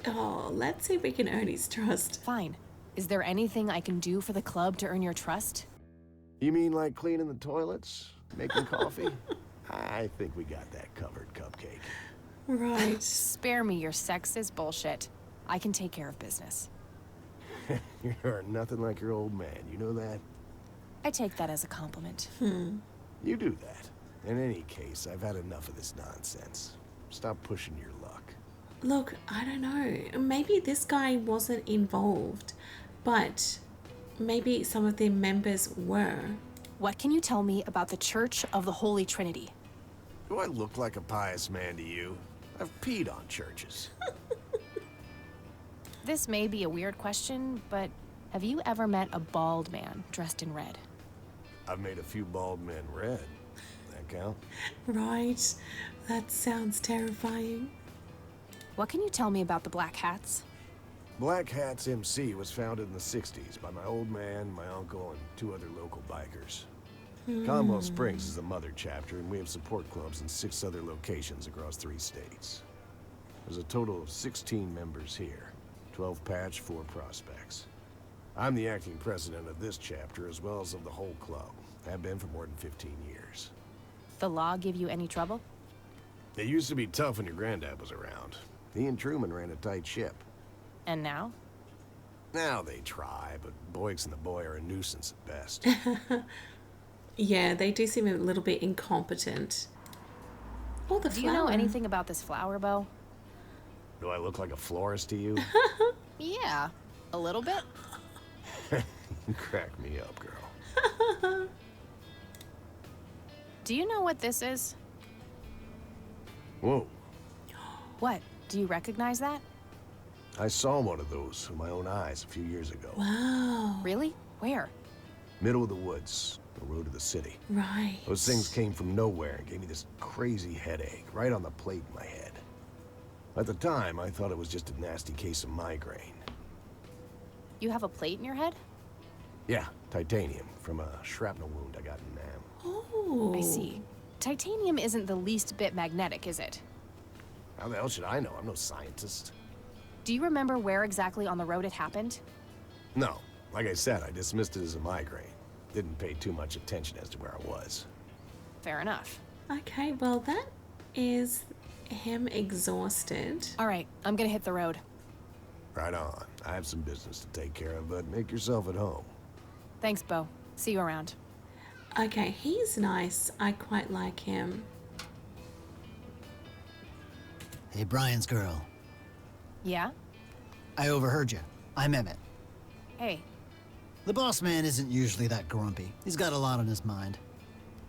Oh, let's see if we can earn his trust. Fine. Is there anything I can do for the club to earn your trust? You mean like cleaning the toilets? Making coffee? I think we got that covered, Cupcake. Right. Spare me your sexist bullshit. I can take care of business. You're nothing like your old man, you know that? I take that as a compliment. You do that. In any case, I've had enough of this nonsense. Stop pushing your luck. Look, I don't know. Maybe this guy wasn't involved, but maybe some of the members were. What can you tell me about the Church of the Holy Trinity? Do I look like a pious man to you? I've peed on churches. This may be a weird question, but have you ever met a bald man dressed in red? I've made a few bald men red. That count? Right. That sounds terrifying. What can you tell me about the Black Hats? Black Hats MC was founded in the 60s by my old man, my uncle, and 2 other local bikers. Commonwealth Springs is the mother chapter, and we have support clubs in 6 other locations across 3 states. There's a total of 16 members here, 12 patch, 4 prospects. I'm the acting president of this chapter as well as of the whole club. Have been for more than 15 years. The law give you any trouble? It used to be tough when your granddad was around. He and Truman ran a tight ship. And now? Now they try, but Boyks and the boy are a nuisance at best. Yeah, they do seem a little bit incompetent. Oh, the flower. Do you know anything about this flower, Beau? Do I look like a florist to you? Yeah, a little bit. You crack me up, girl. Do you know what this is? Whoa. What? Do you recognize that? I saw one of those with my own eyes a few years ago. Wow. Really? Where? Middle of the woods, the road to the city. Right. Those things came from nowhere and gave me this crazy headache right on the plate in my head. At the time, I thought it was just a nasty case of migraine. You have a plate in your head? Yeah, titanium from a shrapnel wound I got in Nam. Oh. I see. Titanium isn't the least bit magnetic, is it? How the hell should I know? I'm no scientist. Do you remember where exactly on the road it happened? No. Like I said, I dismissed it as a migraine. Didn't pay too much attention as to where I was. Fair enough. Okay, well, that is him exhausted. All right, I'm gonna hit the road. Right on. I have some business to take care of, but make yourself at home. Thanks, Beau. See you around. Okay, he's nice. I quite like him. Hey, Brian's girl. Yeah? I overheard you. I'm Emmett. Hey. The boss man isn't usually that grumpy. He's got a lot on his mind.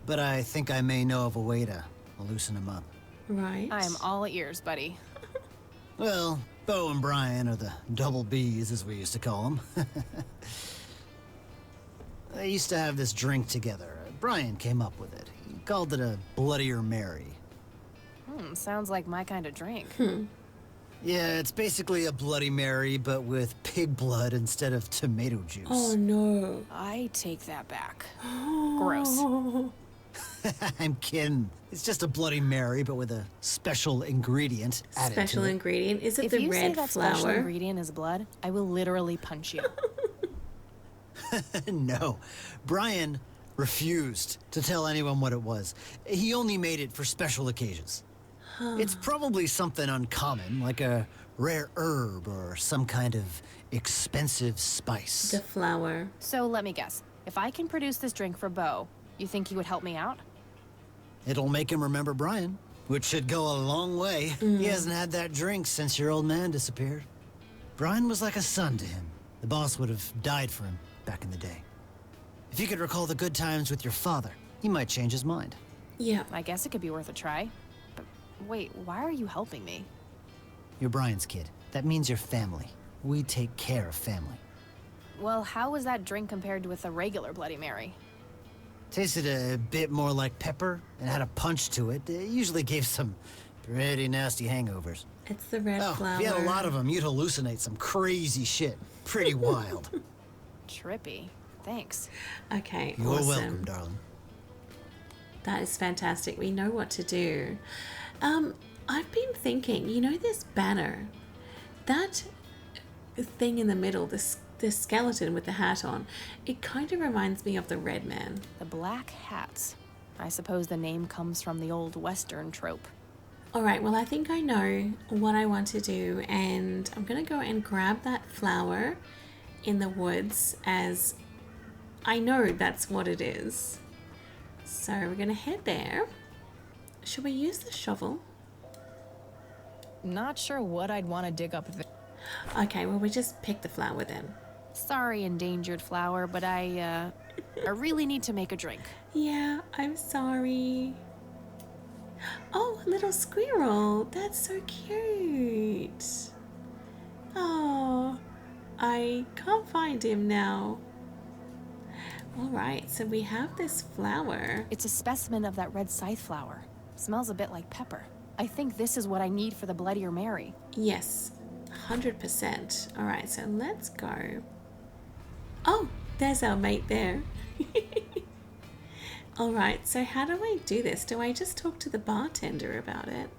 But I think I may know of a way to loosen him up. Right. I'm all ears, buddy. Well, Beau and Brian are the double Bs, as we used to call them. They used to have this drink together. Brian came up with it. He called it a Bloodier Mary. Sounds like my kind of drink. Yeah, it's basically a Bloody Mary, but with pig blood instead of tomato juice. Oh, no. I take that back. Gross. I'm kidding. It's just a Bloody Mary, but with a special ingredient added Special to it. ingredient? Is it If the you say red that flower? special ingredient is blood, I will literally punch you. No. Brian refused to tell anyone what it was. He only made it for special occasions. It's probably something uncommon, like a rare herb or some kind of expensive spice. The flower. So let me guess. If I can produce this drink for Beau, you think he would help me out? It'll make him remember Brian, which should go a long way. He hasn't had that drink since your old man disappeared. Brian was like a son to him. The boss would have died for him back in the day. If you could recall the good times with your father, he might change his mind. Yeah. I guess it could be worth a try. But wait, why are you helping me? You're Brian's kid. That means you're family. We take care of family. Well, how was that drink compared with a regular Bloody Mary? Tasted a bit more like pepper and had a punch to it. It usually gave some pretty nasty hangovers. It's the red flower. If you had a lot of them, you'd hallucinate some crazy shit. Pretty wild. Trippy. Thanks. Okay, You're awesome. welcome, darling. That is fantastic. We know what to do. I've been thinking, you know this banner? That thing in the middle, this skeleton with the hat on, it kind of reminds me of the Red Man. The Black Hats. I suppose the name comes from the old Western trope. All right, well, I think I know what I want to do, and I'm going to go and grab that flower in the woods, as I know that's what it is. So we're going to head there. Should we use the shovel? Not sure what I'd want to dig up there. Okay, well, we just pick the flower then. Sorry, endangered flower, but I really need to make a drink. Yeah, I'm sorry. Oh, a little squirrel. That's so cute. Oh, I can't find him now. All right, so we have this flower. It's a specimen of that red scythe flower. Smells a bit like pepper. I think this is what I need for the Bloodier Mary. Yes. 100%. All right, so let's go. Oh, there's our mate there. All right, so how do I do this? Do I just talk to the bartender about it?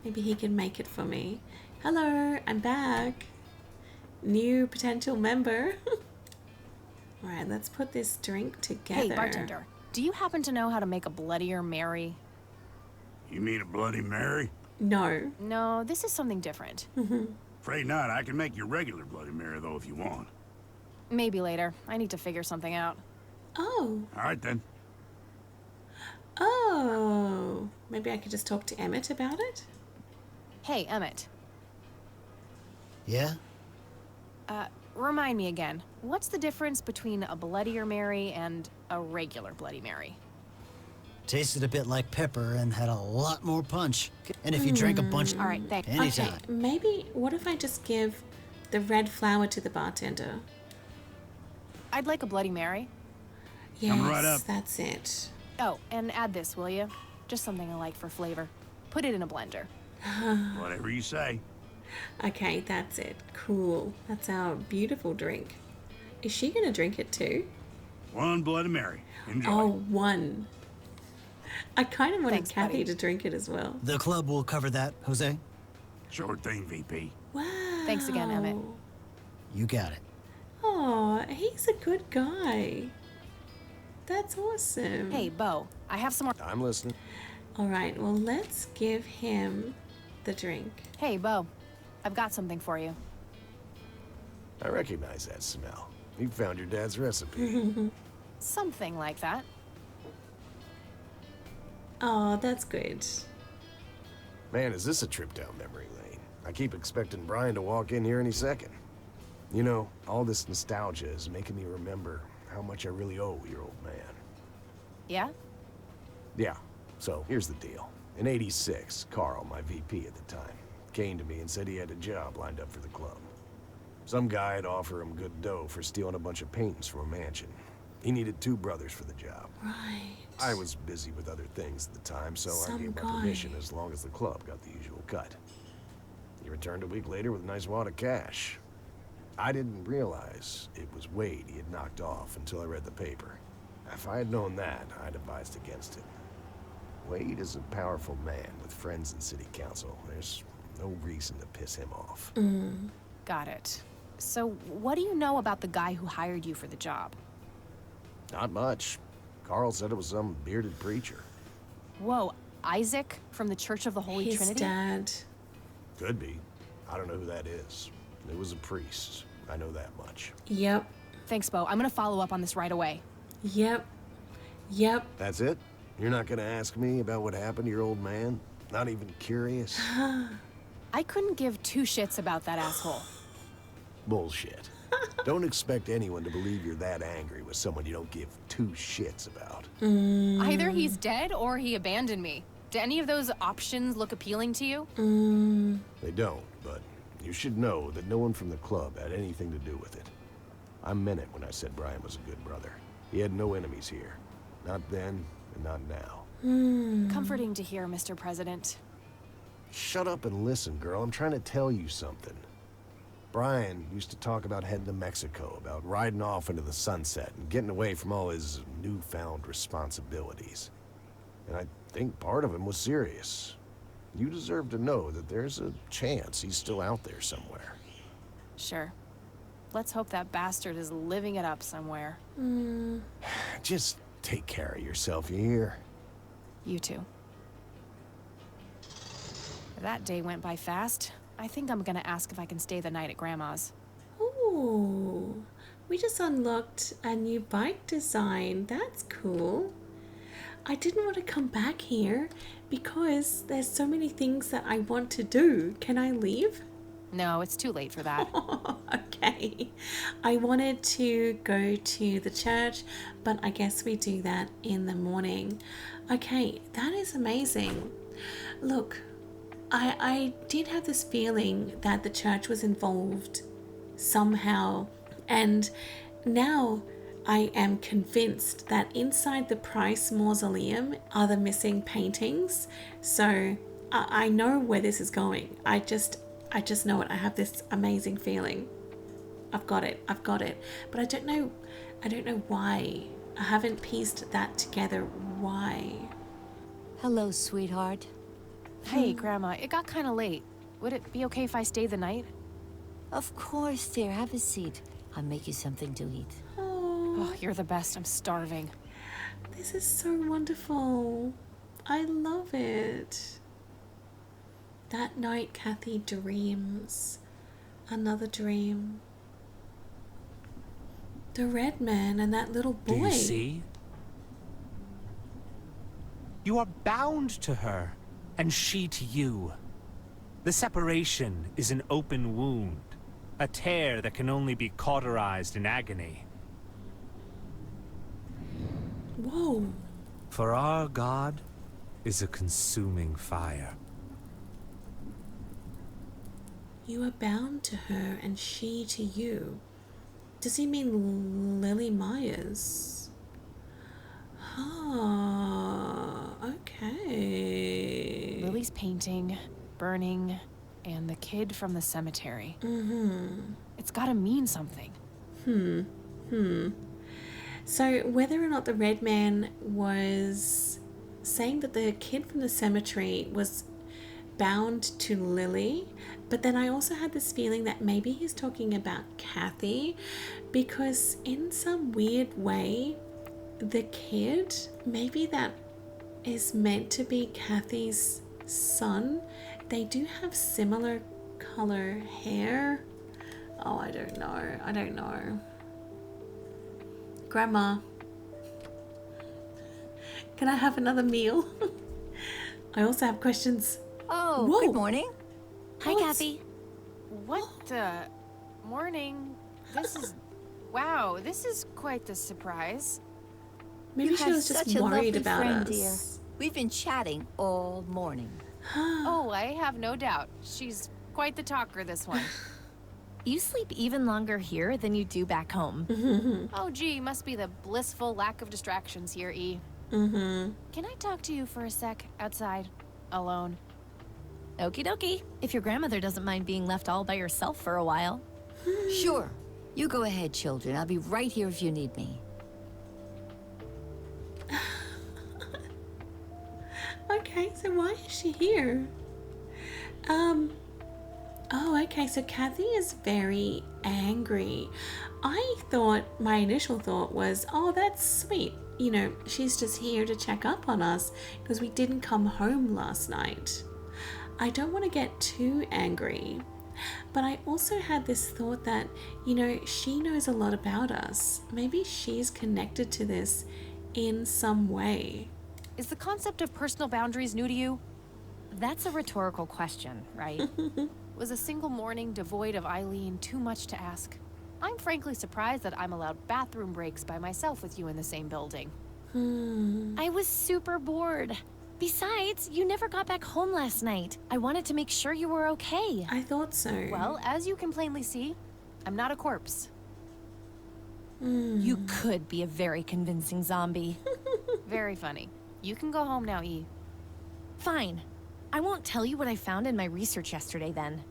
Maybe he can make it for me. Hello, I'm back. New potential member. All right, let's put this drink together. Hey, bartender, do you happen to know how to make a Bloodier Mary? You mean a Bloody Mary? No. No, this is something different. Afraid not. I can make you regular Bloody Mary, though, if you want. Maybe later. I need to figure something out. Oh. All right, then. Oh. Maybe I could just talk to Emmett about it? Hey, Emmett. Yeah? Remind me again. What's the difference between a Bloodier Mary and a regular Bloody Mary? Tasted a bit like pepper and had a lot more punch. And if you drank a bunch... All right, thanks. Anytime. Okay, maybe, what if I just give the red flower to the bartender? I'd like a Bloody Mary. Yes, Coming right up. That's it. Oh, and add this, will you? Just something I like for flavor. Put it in a blender. Whatever you say. Okay, that's it. Cool. That's our beautiful drink. Is she gonna drink it too? One Bloody Mary. Enjoy. Oh, one. I kind of wanted Thanks, Kathy buddy. to drink it as well. The club will cover that, Jose. Sure thing, VP. Wow. Thanks again, Emmett. You got it. Oh, he's a good guy. That's awesome. Hey, Beau, I have some more. I'm listening. All right, well, let's give him the drink. Hey, Beau, I've got something for you. I recognize that smell. You found your dad's recipe. Something like that. Oh, that's good. Man, is this a trip down memory lane? I keep expecting Brian to walk in here any second. You know, all this nostalgia is making me remember how much I really owe your old man. Yeah? Yeah, so here's the deal. In '86, Carl, my VP at the time, came to me and said he had a job lined up for the club. Some guy had offered him good dough for stealing a bunch of paintings from a mansion. He needed 2 brothers for the job. Right. I was busy with other things at the time, so I Some gave my guy. permission as long as the club got the usual cut. He returned a week later with a nice wad of cash. I didn't realize it was Wade he had knocked off until I read the paper. If I had known that, I'd advised against it. Wade is a powerful man with friends in city council. There's no reason to piss him off. Got it. So, what do you know about the guy who hired you for the job? Not much. Carl said it was some bearded preacher. Whoa, Isaac from the Church of the Holy His Trinity? dad. Could be. I don't know who that is. It was a priest. I know that much. Yep. Thanks, Beau. I'm gonna follow up on this right away. Yep. Yep. That's it? You're not gonna ask me about what happened to your old man? Not even curious? I couldn't give 2 shits about that asshole. Bullshit. Don't expect anyone to believe you're that angry with someone you don't give 2 shits about. Either he's dead or he abandoned me. Do any of those options look appealing to you? They don't, but you should know that no one from the club had anything to do with it. I meant it when I said Brian was a good brother. He had no enemies here. Not then, and not now. Comforting to hear, Mr. President. Shut up and listen, girl. I'm trying to tell you something. Brian used to talk about heading to Mexico, about riding off into the sunset and getting away from all his newfound responsibilities. And I think part of him was serious. You deserve to know that there's a chance he's still out there somewhere. Sure. Let's hope that bastard is living it up somewhere. Just take care of yourself, you hear? You too. That day went by fast. I think I'm gonna ask if I can stay the night at Grandma's. Ooh. We just unlocked a new bike design. That's cool. I didn't want to come back here because there's so many things that I want to do. Can I leave? No, it's too late for that. Okay. I wanted to go to the church, but I guess we do that in the morning. Okay, that is amazing. Look, I did have this feeling that the church was involved somehow, and now I am convinced that inside the Price Mausoleum are the missing paintings. So I know where this is going. I just I just know it. I have this amazing feeling. I've got it. I've got it. But I don't know why. I haven't pieced that together. Why? Hello, sweetheart. Hey, Grandma, it got kind of late. Would it be okay if I stay the night? Of course, dear. Have a seat. I'll make you something to eat. Oh, you're the best. I'm starving. This is so wonderful. I love it. That night, Kathy dreams. Another dream. The red man and that little boy. Do you see? You are bound to her, and she to you. The separation is an open wound, a tear that can only be cauterized in agony. Whoa. For our God is a consuming fire. You are bound to her and she to you. Does he mean Lily Myers? Ah, okay. Lily's painting, burning, and the kid from the cemetery. It's gotta mean something. So whether or not the red man was saying that the kid from the cemetery was bound to Lily, but then I also had this feeling that maybe he's talking about Kathy, because in some weird way, the kid, maybe that is meant to be Kathy's son. They do have similar color hair. Oh, I don't know. Grandma, can I have another meal? I also have questions. Oh, Whoa. good morning. Hi, What? Kathy. What the? Morning. This is... Wow, this is quite the surprise. Maybe You she have was just such a worried lovely about friend, us. dear. We've been chatting all morning. Oh, I have no doubt. She's quite the talker, this one. You sleep even longer here than you do back home. Oh, gee, must be the blissful lack of distractions here, E. Mm-hmm. Can I talk to you for a sec outside? Alone? Okie dokie. If your grandmother doesn't mind being left all by yourself for a while. Sure. You go ahead, children. I'll be right here if you need me. Okay, so why is she here? Oh, okay, so Kathy is very angry. My initial thought was, oh, that's sweet. You know, she's just here to check up on us because we didn't come home last night. I don't want to get too angry, but I also had this thought that, you know, she knows a lot about us. Maybe she's connected to this in some way. Is the concept of personal boundaries new to you? That's a rhetorical question, right? Was a single morning devoid of Eileen too much to ask? I'm frankly surprised that I'm allowed bathroom breaks by myself with you in the same building. I was super bored. Besides, you never got back home last night. I wanted to make sure you were okay. I thought so. Well, as you can plainly see, I'm not a corpse. You could be a very convincing zombie. Very funny. You can go home now, E. Fine. I won't tell you what I found in my research yesterday then.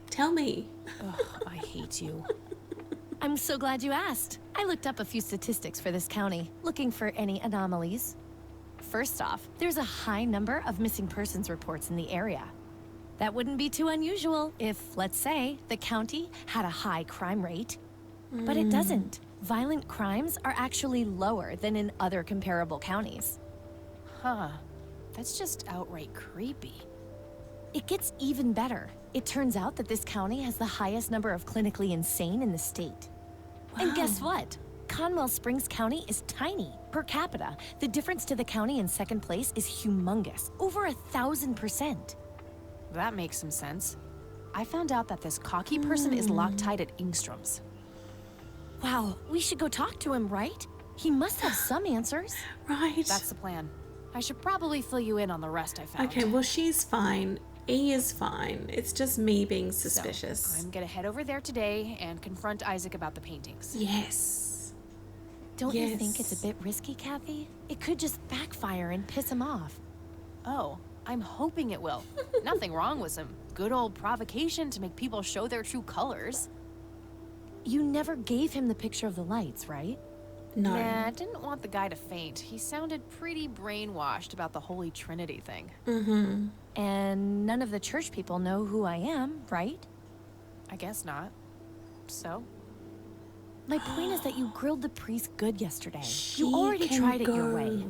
Tell me. Ugh, I hate you. I'm so glad you asked. I looked up a few statistics for this county, looking for any anomalies. First off, there's a high number of missing persons reports in the area. That wouldn't be too unusual if, let's say, the county had a high crime rate. But it doesn't. Violent crimes are actually lower than in other comparable counties. Huh. That's just outright creepy. It gets even better. It turns out that this county has the highest number of clinically insane in the state. And guess what? Conwell Springs County is tiny. Per capita, the difference to the county in second place is humongous. Over 1,000%. That makes some sense. I found out that this cocky person is Loctite at Ingstrom's. Wow, we should go talk to him, right? He must have some answers. Right. That's the plan. I should probably fill you in on the rest I found. Okay, well, she's fine. E is fine. It's just me being suspicious. So, I'm gonna head over there today and confront Isaac about the paintings. Yes. Don't you think it's a bit risky, Kathy? It could just backfire and piss him off. Oh, I'm hoping it will. Nothing wrong with some good old provocation to make people show their true colors. You never gave him the picture of the lights, right? No. Nah, I didn't want the guy to faint. He sounded pretty brainwashed about the Holy Trinity thing. Mm-hmm. And none of the church people know who I am, right? I guess not. So? My point is that you grilled the priest good yesterday. She You already can tried it your go. way.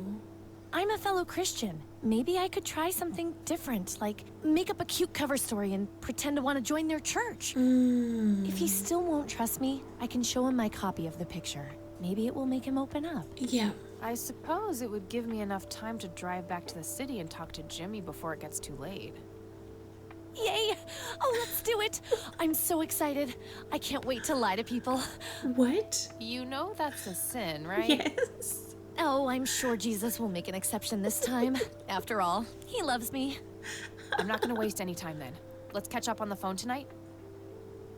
I'm a fellow Christian. Maybe I could try something different, like make up a cute cover story and pretend to want to join their church. If he still won't trust me, I can show him my copy of the picture. Maybe it will make him open up. Yeah. I suppose it would give me enough time to drive back to the city and talk to Jimmy before it gets too late. Yay! Oh, let's do it! I'm so excited. I can't wait to lie to people. What? You know that's a sin, right? Yes. Oh, I'm sure Jesus will make an exception this time. After all, he loves me. I'm not gonna waste any time then. Let's catch up on the phone tonight.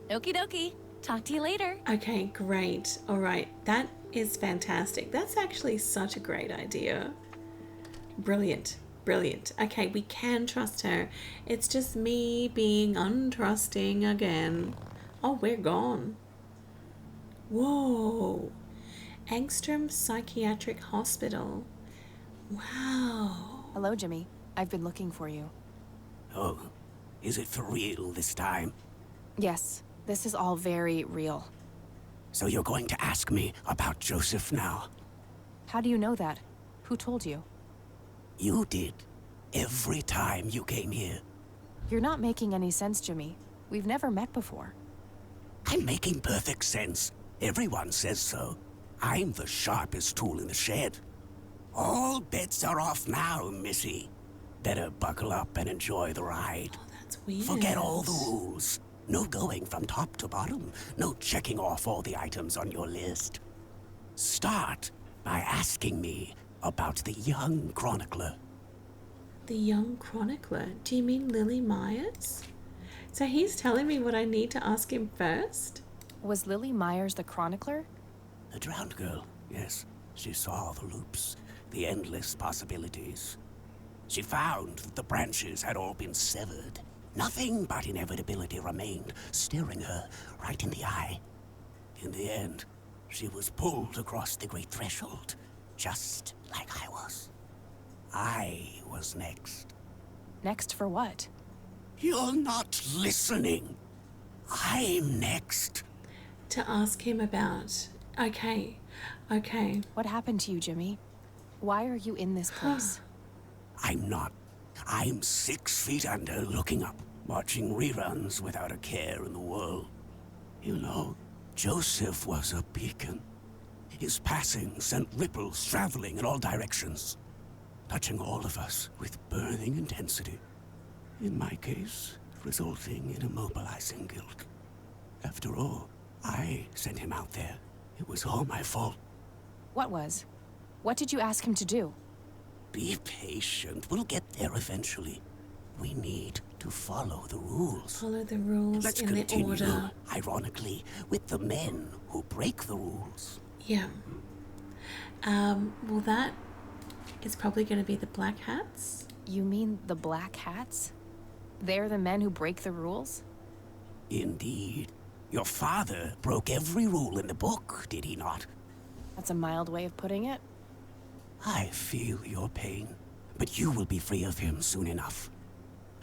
Okie dokie. Talk to you later. Okay, great. All right. That is fantastic. That's actually such a great idea. Brilliant. Brilliant. Okay, we can trust her. It's just me being untrusting again. Oh, we're gone. Whoa. Angstrom Psychiatric Hospital. Wow. Hello, Jimmy. I've been looking for you. Oh, is it for real this time? Yes, this is all very real. So you're going to ask me about Joseph now? How do you know that? Who told you? You did. Every time you came here. You're not making any sense, Jimmy. We've never met before. I'm making perfect sense. Everyone says so. I'm the sharpest tool in the shed. All bets are off now, Missy. Better buckle up and enjoy the ride. Oh, that's weird. Forget all the rules. No going from top to bottom. No checking off all the items on your list. Start by asking me about the young chronicler. The young chronicler? Do you mean Lily Myers? So he's telling me what I need to ask him first? Was Lily Myers the chronicler? The drowned girl, yes. She saw the loops, the endless possibilities. She found that the branches had all been severed. Nothing but inevitability remained, staring her right in the eye. In the end, she was pulled across the great threshold, just like I was. I was next. Next for what? You're not listening. I'm next. To ask him about. Okay. Okay. What happened to you, Jimmy? Why are you in this place? I'm not. I'm 6 feet under, looking up, watching reruns without a care in the world. You know, Joseph was a beacon. His passing sent ripples traveling in all directions, touching all of us with burning intensity. In my case, resulting in immobilizing guilt. After all, I sent him out there. It was all my fault. What was? What did you ask him to do? Be patient. We'll get there eventually. We need to follow the rules. Follow the rules Let's in continue, the order. ironically, with the men who break the rules. Yeah. Well, that is probably going to be the Black Hats. You mean the Black Hats? They're the men who break the rules? Indeed. Your father broke every rule in the book, did he not? That's a mild way of putting it. I feel your pain, but you will be free of him soon enough.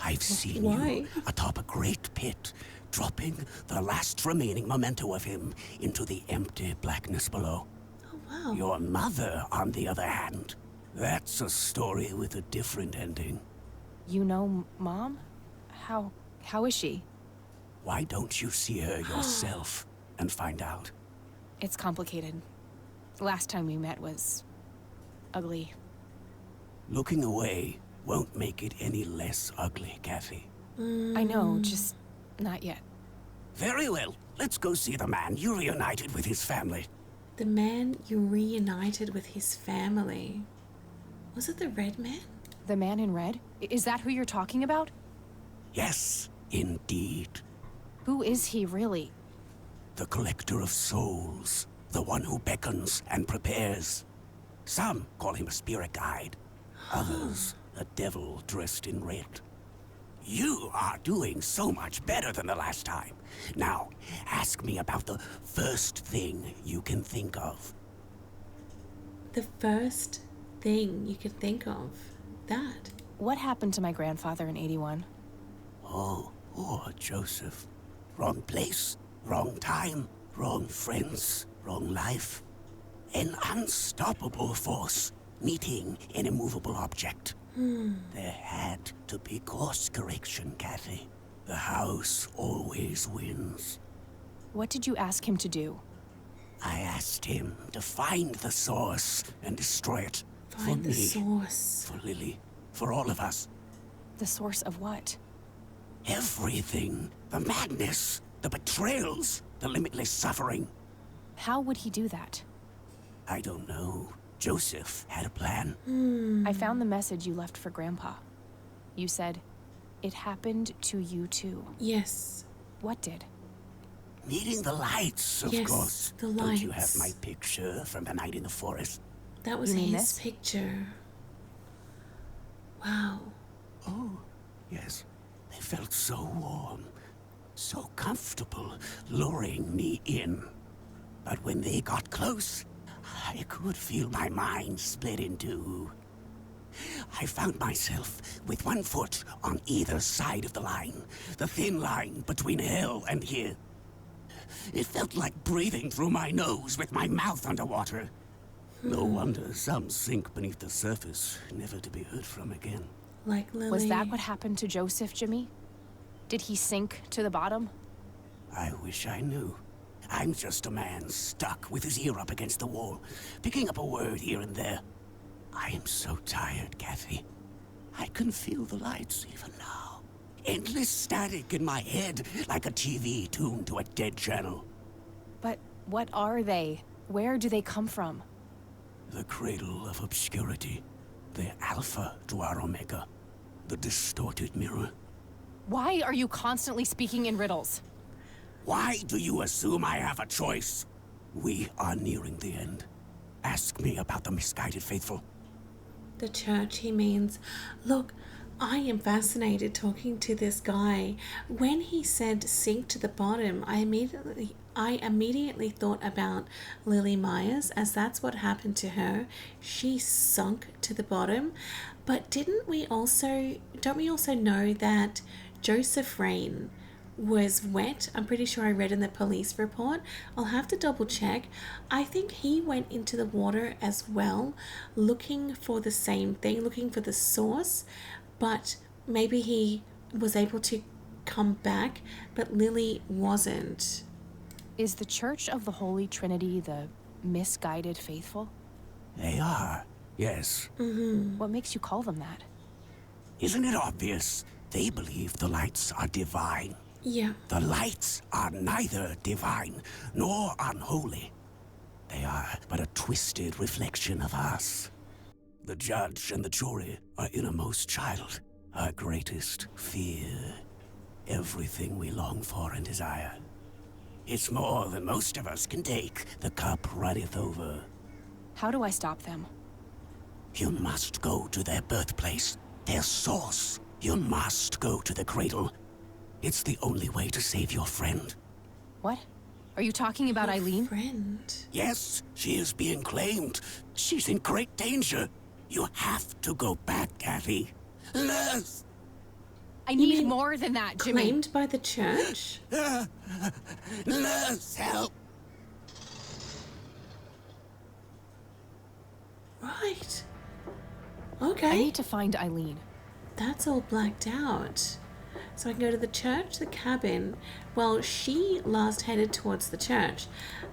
I've seen you atop a great pit, dropping the last remaining memento of him into the empty blackness below. Oh, wow. Your mother, on the other hand, that's a story with a different ending. You know Mom? How is she? Why don't you see her yourself and find out? It's complicated. Last time we met was ugly. Looking away won't make it any less ugly, Kathy. I know, just not yet. Very well. Let's go see the man you reunited with his family. The man you reunited with his family. Was it the Red Man? The man in red? Is that who you're talking about? Yes, indeed. Who is he really? The collector of souls. The one who beckons and prepares. Some call him a spirit guide. Others, a devil dressed in red. You are doing so much better than the last time. Now, ask me about the first thing you can think of. The first thing you could think of. That. What happened to my grandfather in 81? Oh, Joseph. Wrong place, wrong time, wrong friends, wrong life. An unstoppable force meeting an immovable object. There had to be course correction, Kathy. The house always wins. What did you ask him to do? I asked him to find the source and destroy it. Find the source. For Lily. For all of us. The source of what? Everything. The madness. The betrayals. The limitless suffering. How would he do that? I don't know. Joseph had a plan. I found the message you left for Grandpa. You said, it happened to you too. Yes. What did? Meeting the lights, of course. The lights. Don't you have my picture from the night in the forest? That was his picture. Wow. Oh, yes. They felt so warm, so comfortable, luring me in. But when they got close, I could feel my mind split in two. I found myself with one foot on either side of the line, the thin line between hell and here. It felt like breathing through my nose with my mouth underwater. No wonder some sink beneath the surface, never to be heard from again. Like Lily. Was that what happened to Joseph, Jimmy? Did he sink to the bottom? I wish I knew. I'm just a man stuck with his ear up against the wall, picking up a word here and there. I am so tired, Kathy. I can feel the lights even now. Endless static in my head, like a TV tuned to a dead channel. But what are they? Where do they come from? The cradle of obscurity. The alpha to our omega. The distorted mirror. Why are you constantly speaking in riddles? Why do you assume I have a choice? We are nearing the end. Ask me about the misguided faithful. The church, he means. Look, I am fascinated talking to this guy. When he said sink to the bottom, I immediately thought about Lily Myers, as that's what happened to her. She sunk to the bottom. But don't we also know that Joseph Rain was wet? I'm pretty sure I read in the police report. I'll have to double check. I think he went into the water as well, looking for the same thing, looking for the source, but maybe he was able to come back, but Lily wasn't. Is the Church of the Holy Trinity the misguided faithful? They are, yes. What makes you call them that? Isn't it obvious? They believe the lights are divine. Yeah. The lights are neither divine nor unholy. They are but a twisted reflection of us. The judge and the jury are innermost child, our greatest fear. Everything we long for and desire. It's more than most of us can take. The cup runneth over. How do I stop them? You must go to their birthplace, their source. You must go to the cradle. It's the only way to save your friend. What? Are you talking about Eileen? Friend? Yes, she is being claimed. She's in great danger. You have to go back, Kathy. Nurse! I need more than that, Jimmy. Claimed by the church? Nurse, help! Right. Okay. I need to find Eileen. That's all blacked out. So I can go to the church, the cabin. Well, she last headed towards the church,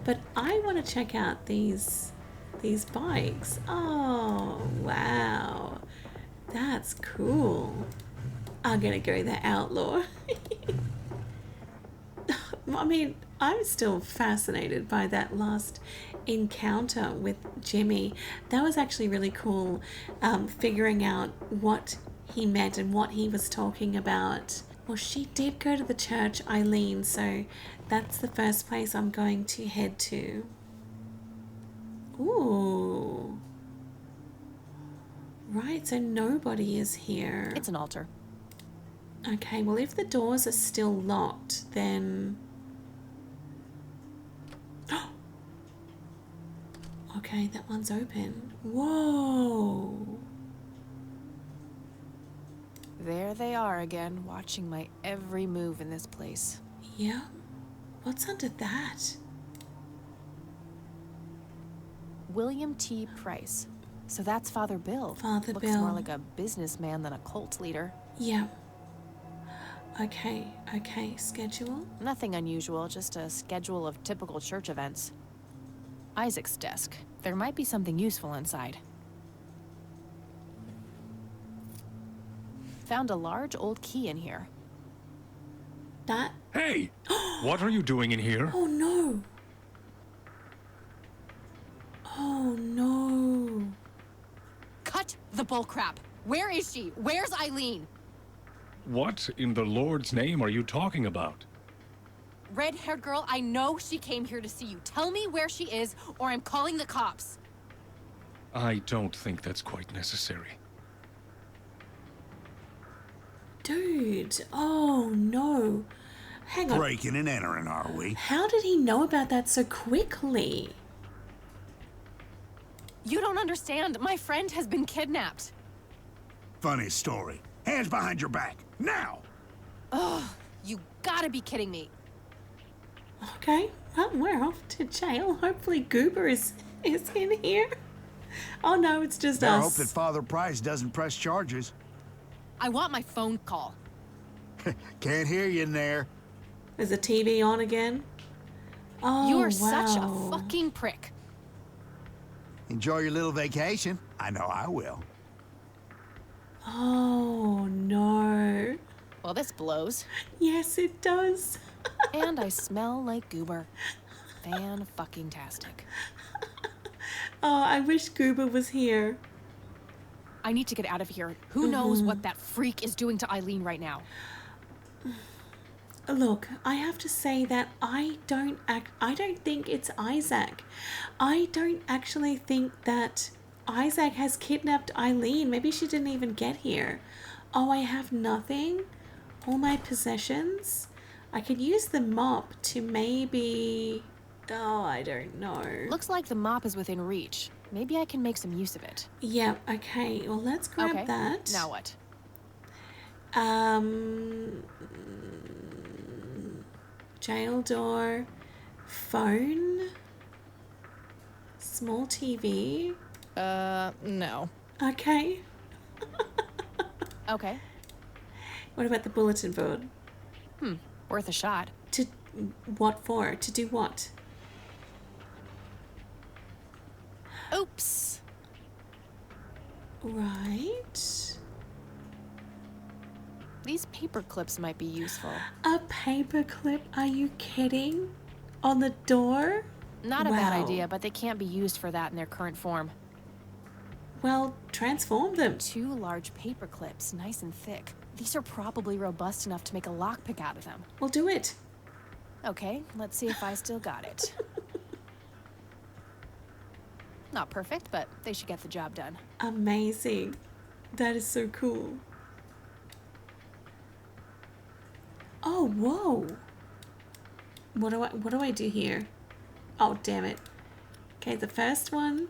but I want to check out these bikes. Oh, wow. That's cool. I'm gonna go the outlaw. I mean, I'm still fascinated by that last encounter with Jimmy. That was actually really cool, figuring out what he meant and what he was talking about. Well, she did go to the church, Eileen, so that's the first place I'm going to head to. Ooh. Right, so nobody is here. It's an altar. Okay, well, if the doors are still locked, then... Okay, that one's open. Whoa! There they are again, watching my every move in this place. Yeah? What's under that? William T. Price. So that's Father Bill. Father Looks Bill. more like a businessman than a cult leader. Yeah. Okay, schedule. Nothing unusual, just a schedule of typical church events. Isaac's desk. There might be something useful inside. Found a large old key in here. That... Hey! What are you doing in here? Oh no! Oh no! Cut the bullcrap! Where is she? Where's Eileen? What in the Lord's name are you talking about? Red-haired girl, I know she came here to see you. Tell me where she is, or I'm calling the cops. I don't think that's quite necessary. Dude, oh no. Hang on. Breaking and entering, are we? How did he know about that so quickly? You don't understand. My friend has been kidnapped. Funny story. Hands behind your back, now! Ugh, you gotta be kidding me. Okay, well, we're off to jail. Hopefully Goober is in here. Oh no, it's just I hope us. that Father Price doesn't press charges. I want my phone call. Can't hear you in there. Is the TV on again? Oh, You're wow. such a fucking prick. Enjoy your little vacation. I know I will. Oh no. Well, this blows. Yes, it does. And I smell like goober. Fan-fucking-tastic. Oh, I wish Goober was here. I need to get out of here. Who knows what that freak is doing to Eileen right now? Look, I have to say that I don't think it's Isaac. I don't actually think that Isaac has kidnapped Eileen. Maybe she didn't even get here. Oh, I have nothing. All my possessions. I could use the mop to maybe... Oh, I don't know. Looks like the mop is within reach. Maybe I can make some use of it. Yeah, okay. Well, let's grab that. Now what? Jail door. Phone. Small TV. No. Okay. Okay. What about the bulletin board? Worth a shot. To what for? To do what? Oops. Right. These paper clips might be useful. A paper clip? Are you kidding? On the door? Not a bad idea, but they can't be used for that in their current form. Well, transform them. 2 large paper clips, nice and thick. These are probably robust enough to make a lockpick out of them. We'll do it. Okay, let's see if I still got it. Not perfect, but they should get the job done. Amazing. That is so cool. Oh, whoa. What do I do here? Oh, damn it. Okay, the first one.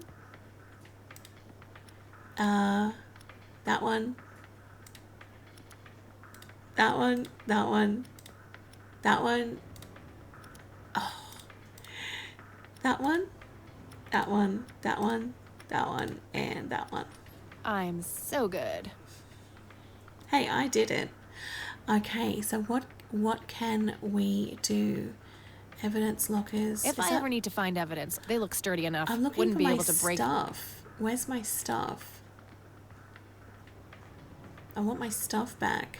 That one. That one. That one. That one. Oh. That one. That one. That one. That one. And that one. I'm so good. Hey, I did it. Okay, so what can we do? Evidence lockers. If I ever need to find evidence, they look sturdy enough. I'm looking Wouldn't for be my able to break. stuff. Where's my stuff? I want my stuff back.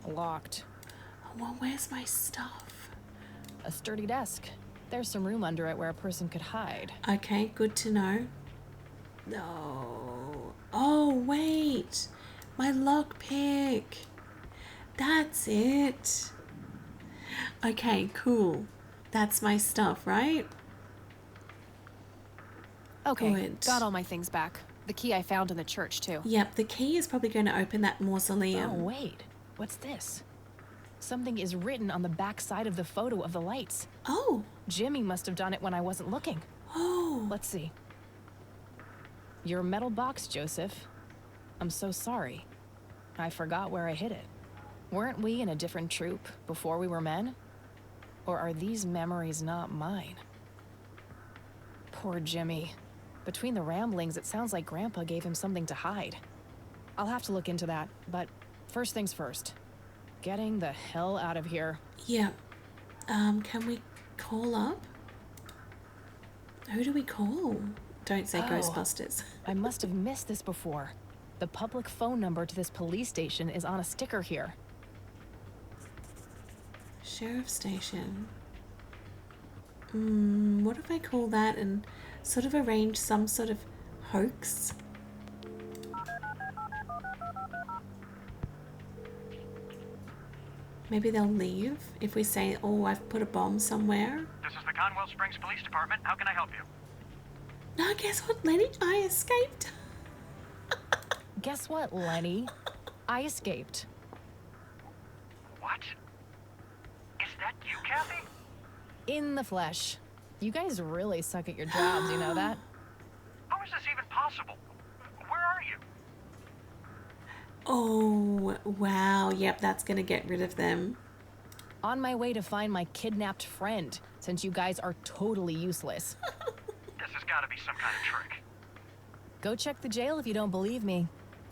Locked. Oh, well, where's my stuff? A sturdy desk. There's some room under it where a person could hide. Okay, good to know. No. Oh, wait. My lockpick. That's it. Okay, cool. That's my stuff, right? Okay, Good. got all my things back. The key I found in the church, too. Yep, the key is probably going to open that mausoleum. Oh, wait. What's this? Something is written on the back side of the photo of the lights. Oh. Jimmy must have done it when I wasn't looking. Oh. Let's see. Your metal box, Joseph. I'm so sorry. I forgot where I hid it. Weren't we in a different troop before we were men? Or are these memories not mine? Poor Jimmy. Between the ramblings, it sounds like Grandpa gave him something to hide. I'll have to look into that, but first things first. Getting the hell out of here. Yeah. Can we call up? Who do we call? Don't say Ghostbusters. I must have missed this before. The public phone number to this police station is on a sticker here. Sheriff station. What if I call that and sort of arrange some sort of hoax? Maybe they'll leave if we say, oh, I've put a bomb somewhere. This is the Conwell Springs Police Department. How can I help you? No, guess what, Lenny? I escaped. Guess what, Lenny? I escaped. What? Is that you, Kathy? In the flesh. You guys really suck at your jobs, you know that? How is this even possible? Where are you? Oh, wow. Yep, that's going to get rid of them. On my way to find my kidnapped friend, since you guys are totally useless. This has got to be some kind of trick. Go check the jail if you don't believe me.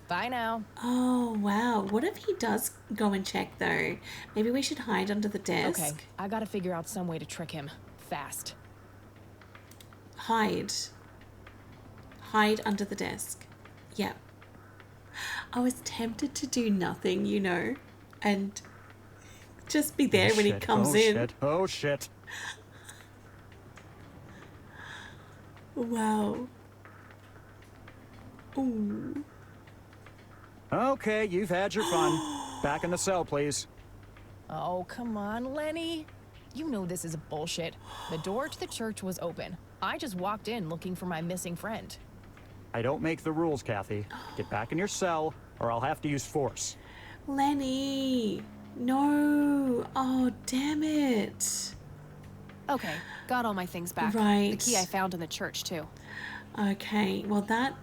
Bye now. Oh, wow. What if he does go and check, though? Maybe we should hide under the desk. Okay, I gotta figure out some way to trick him. Fast. Hide. Hide under the desk. Yep. I was tempted to do nothing, you know, and just be there when he comes in. Oh, shit. Wow. Ooh. Okay, you've had your fun. Back in the cell, please. Oh, come on, Lenny. You know this is bullshit. The door to the church was open. I just walked in looking for my missing friend. I don't make the rules, Kathy. Get back in your cell, or I'll have to use force. Lenny. No. Oh, damn it. Okay, got all my things back. Right. The key I found in the church, too. Okay, well that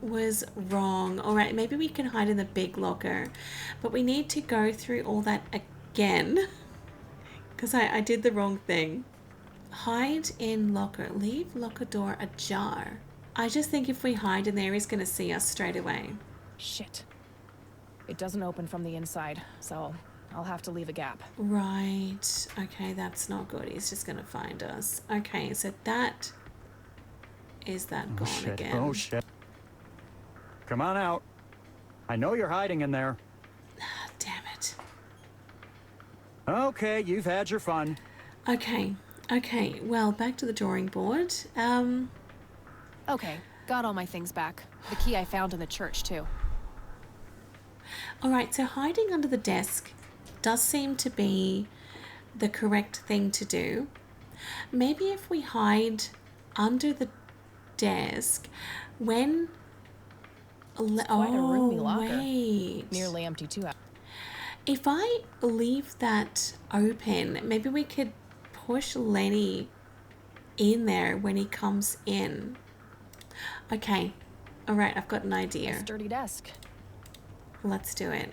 was wrong. All right, maybe we can hide in the big locker, but we need to go through all that again because I did the wrong thing. Hide in locker. Leave locker door ajar. I just think if we hide in there, he's going to see us straight away. Shit. It doesn't open from the inside, so I'll have to leave a gap. Right. Okay, that's not good. He's just going to find us. Okay, so that is that gone shit. again. Oh, shit. Come on out. I know you're hiding in there. Damn it. Okay, you've had your fun. Okay. Okay, well, back to the drawing board. Okay, got all my things back. The key I found in the church, too. All right, so hiding under the desk does seem to be the correct thing to do. Maybe if we hide under the desk when... It's quite a roomy locker. Wait. Nearly empty, too. If I leave that open, maybe we could push Lenny in there when he comes in. Okay. All right, I've got an idea. Sturdy desk. Let's do it.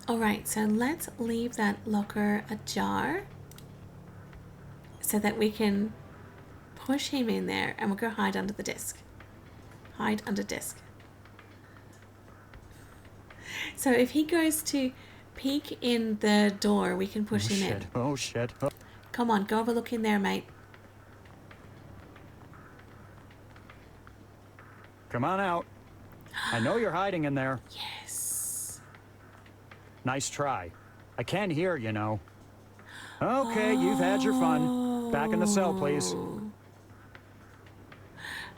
All right, so let's leave that locker ajar so that we can push him in there and we'll go hide under the desk. Hide under desk. So if he goes to peek in the door, we can push him in. Oh, shit. Oh. Come on, go have a look in there, mate. Come on out. I know you're hiding in there. Yes. Nice try. I can hear, you know. Okay, you've had your fun. Back in the cell, please.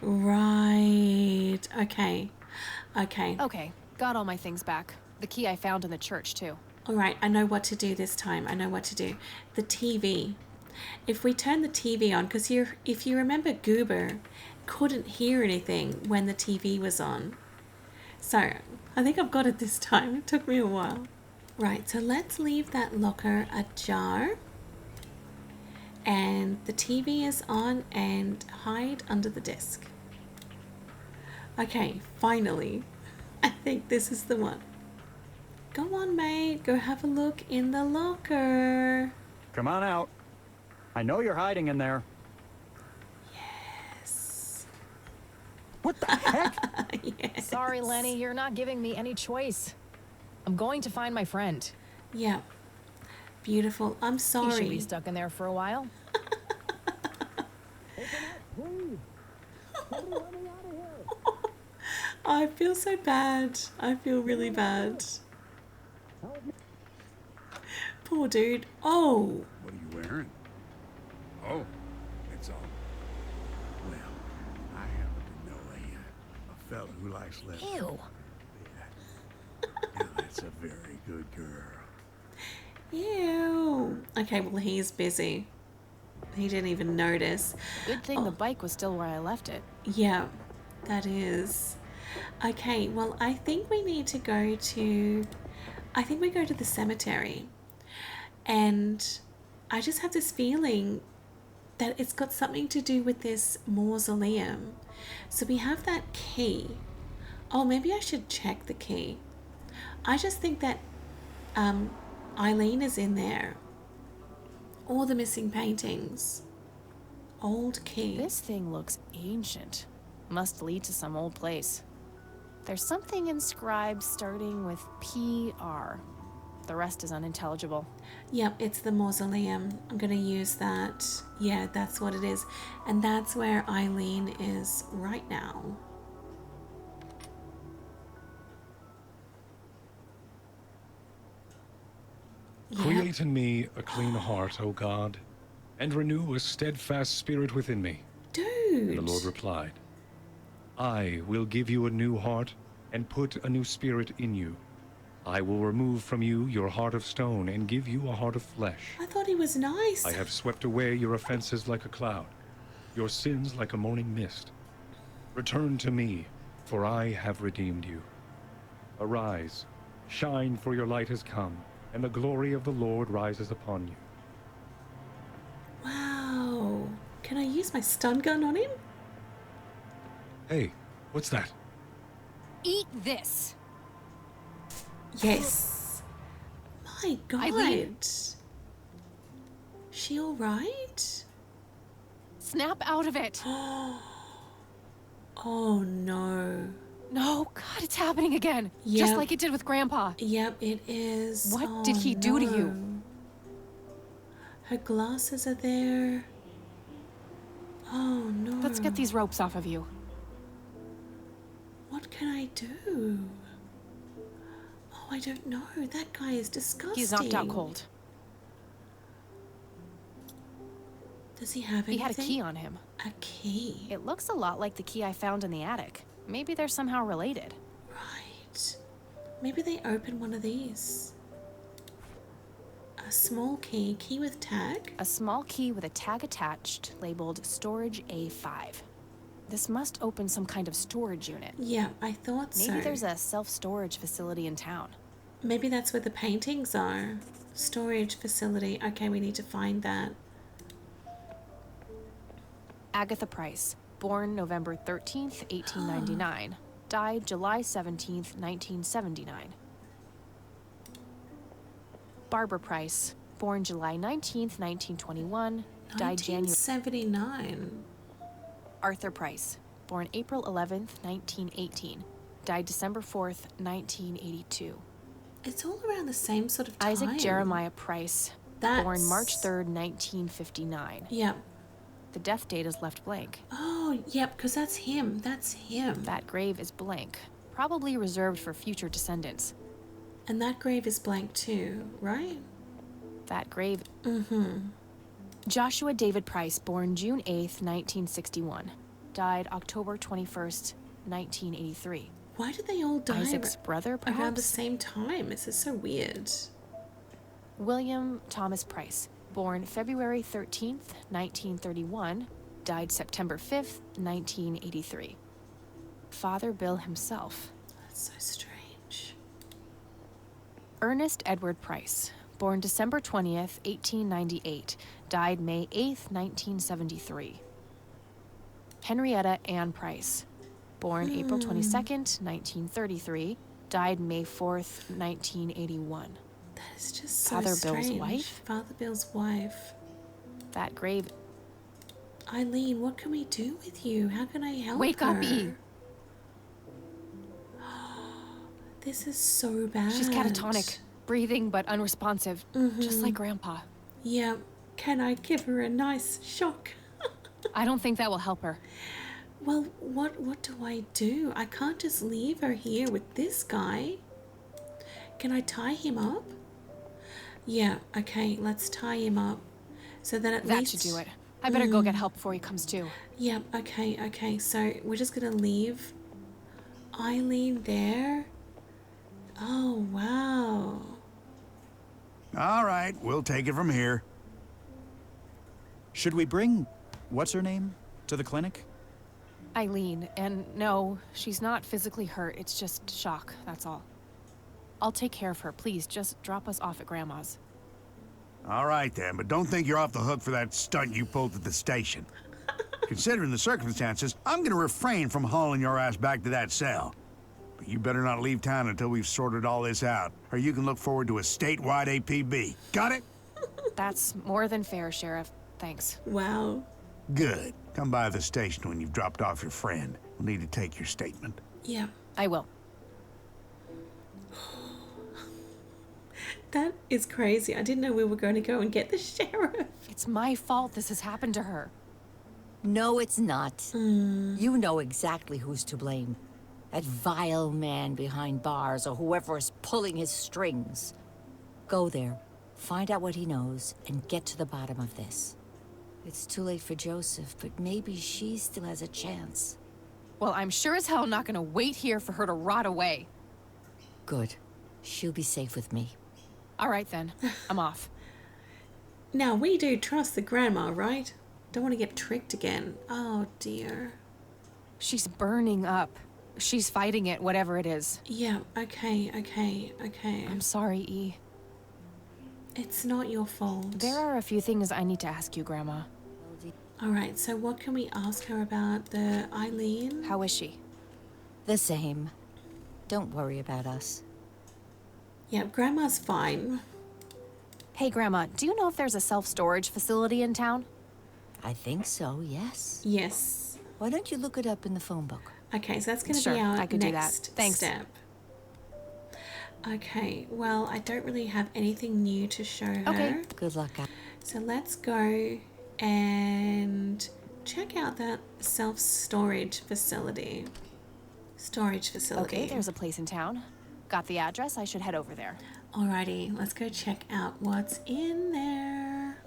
Right. Okay. Okay. Okay, got all my things back. The key I found in the church, too. All right, I know what to do this time. I know what to do. The TV. If we turn the TV on, because if you remember Goober couldn't hear anything when the TV was on. So I think I've got it this time. It took me a while. Right, so let's leave that locker ajar. And the TV is on, and hide under the desk. Okay, finally. I think this is the one. Go on, mate. Go have a look in the locker. Come on out. I know you're hiding in there. Yes. What the heck? Yes. Sorry, Lenny, you're not giving me any choice. I'm going to find my friend. Yeah. Beautiful. I'm sorry. He should be stuck in there for a while. I feel so bad. I feel really bad. Poor dude. Oh. What are you wearing? Oh, it's all. Well, I happen to know a fella who likes leather. Ew. Now that's a very good girl. Ew. Okay, well, he's busy. He didn't even notice. Good thing the bike was still where I left it. Yeah, that is. Okay, well, I think we need to go to... I think we go to the cemetery. And I just have this feeling that it's got something to do with this mausoleum. So we have that key. Oh, maybe I should check the key. I just think that Eileen is in there. All the missing paintings. Old key. This thing looks ancient. Must lead to some old place. There's something inscribed starting with PR. The rest is unintelligible. Yep, it's the mausoleum. I'm gonna use that. Yeah, that's what it is. And that's where Eileen is right now. Create in me a clean heart, O God, and renew a steadfast spirit within me. Dude! And the Lord replied, I will give you a new heart and put a new spirit in you. I will remove from you your heart of stone and give you a heart of flesh. I thought he was nice. I have swept away your offenses like a cloud, your sins like a morning mist. Return to me, for I have redeemed you. Arise, shine, for your light has come, and the glory of the Lord rises upon you. Wow. Can I use my stun gun on him? Hey, what's that? Eat this. Yes. My God. Eileen? She all right? Snap out of it. Oh no. No, God, it's happening again. Yep. Just like it did with Grandpa. Yep, it is. What did he do to you? no. Her glasses are there. Oh no. Let's get these ropes off of you. What can I do? Oh, I don't know. That guy is disgusting. He's knocked out cold. Does he have anything? He had a key on him. A key? It looks a lot like the key I found in the attic. Maybe they're somehow related. Right. Maybe they open one of these. A small key. Key with tag? A small key with a tag attached, labeled Storage A5. This must open some kind of storage unit. Yeah, I thought so. Maybe there's a self-storage facility in town. Maybe that's where the paintings are. Storage facility. Okay, we need to find that. Agatha Price, born November 13th, 1899. Died July 17th, 1979. Barbara Price, born July 19th, 1921. Died January... 1979. Arthur Price, born April 11th, 1918. Died December 4th, 1982. It's all around the same sort of time. Isaac Jeremiah Price, born March 3rd, 1959. Yep. The death date is left blank. Oh, yep, because that's him. That's him. That grave is blank, probably reserved for future descendants. And that grave is blank too, right? That grave... Mm-hmm. Joshua David Price, born June 8th, 1961. Died October 21st, 1983. Why did they all die Isaac's brother, perhaps? around the same time? This is so weird. William Thomas Price, born February 13th, 1931. died September 5th, 1983. Father Bill himself. That's so strange. Ernest Edward Price, born December 20th, 1898, died May 8th, 1973. Henrietta Ann Price, born April 22nd, 1933, died May 4th, 1981. That is just so Father strange. Bill's wife? Father Bill's wife. That grave. Eileen, what can we do with you? How can I help Wake her? up, E. This is so bad. She's catatonic, breathing but unresponsive, just like Grandpa. Yeah. Can I give her a nice shock? I don't think that will help her. Well, what do I do? I can't just leave her here with this guy. Can I tie him up? Yeah, okay, let's tie him up. So that at least... That should do it. I better go get help before he comes to. Yeah, okay. So we're just gonna leave Eileen there. Oh, wow. All right, we'll take it from here. Should we bring what's-her-name to the clinic? Eileen, and no, she's not physically hurt. It's just shock, that's all. I'll take care of her. Please, just drop us off at Grandma's. All right then, but don't think you're off the hook for that stunt you pulled at the station. Considering the circumstances, I'm gonna refrain from hauling your ass back to that cell. But you better not leave town until we've sorted all this out, or you can look forward to a statewide APB. Got it? That's more than fair, Sheriff. Thanks. Wow. Good. Come by the station when you've dropped off your friend. We'll need to take your statement. Yeah. I will. That is crazy. I didn't know we were going to go and get the sheriff. It's my fault this has happened to her. No, it's not. You know exactly who's to blame. That vile man behind bars or whoever is pulling his strings. Go there, find out what he knows, and get to the bottom of this. It's too late for Joseph, but maybe she still has a chance. Well, I'm sure as hell not gonna wait here for her to rot away. Good. She'll be safe with me. All right then, I'm off. Now, we do trust the grandma, right? Don't want to get tricked again. Oh, dear. She's burning up. She's fighting it, whatever it is. Yeah, okay. I'm sorry, E. It's not your fault. There are a few things I need to ask you, Grandma. Alright, so what can we ask her about the Eileen? How is she? The same. Don't worry about us. Yeah, Grandma's fine. Hey, Grandma, do you know if there's a self-storage facility in town? I think so, yes. Yes. Why don't you look it up in the phone book? Okay, so that's going to Sure, be our I could do that. next Thanks. step. Okay, well, I don't really have anything new to show her. Okay, good luck. So let's go and check out that self-storage facility. Okay, there's a place in town. Got the address, I should head over there. Alrighty, let's go check out what's in there.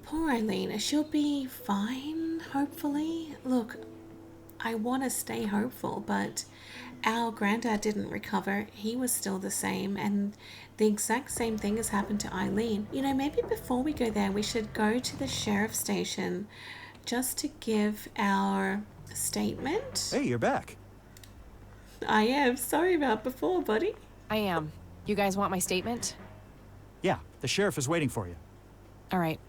Poor Eileen, she'll be fine, hopefully. Look, I want to stay hopeful, but our granddad didn't recover. He was still the same, and the exact same thing has happened to Eileen. You know, maybe before we go there, we should go to the sheriff's station just to give our statement. Hey, you're back. I am. Sorry about before, buddy. I am. You guys want my statement? Yeah, the sheriff is waiting for you. All right.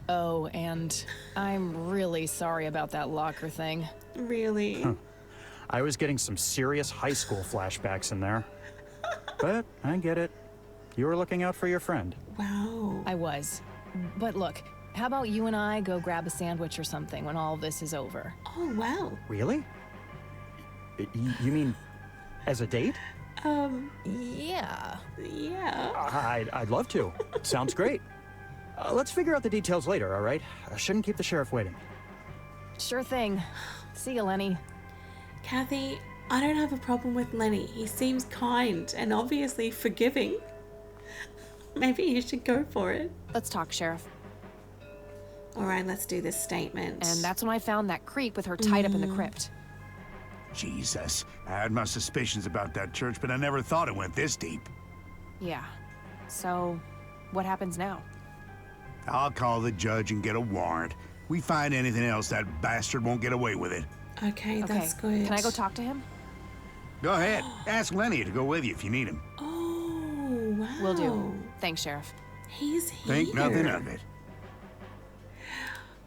Oh, and I'm really sorry about that locker thing. Really? I was getting some serious high school flashbacks in there. But I get it. You were looking out for your friend. Wow. I was. But look, how about you and I go grab a sandwich or something when all this is over? Oh, wow. Really? You mean as a date? Yeah. I'd love to. Sounds great. Let's figure out the details later, all right? I shouldn't keep the sheriff waiting. Sure thing. See you, Lenny. Kathy, I don't have a problem with Lenny. He seems kind and obviously forgiving. Maybe you should go for it. Let's talk, Sheriff. All right, let's do this statement. And that's when I found that creep with her tied up in the crypt. Jesus, I had my suspicions about that church, but I never thought it went this deep. Yeah. So, what happens now? I'll call the judge and get a warrant. We find anything else, that bastard won't get away with it. Okay, that's good. Can I go talk to him? Go ahead. Ask Lenny to go with you if you need him. Oh, wow. Will do. Thanks, Sheriff. He's here. Think nothing of it.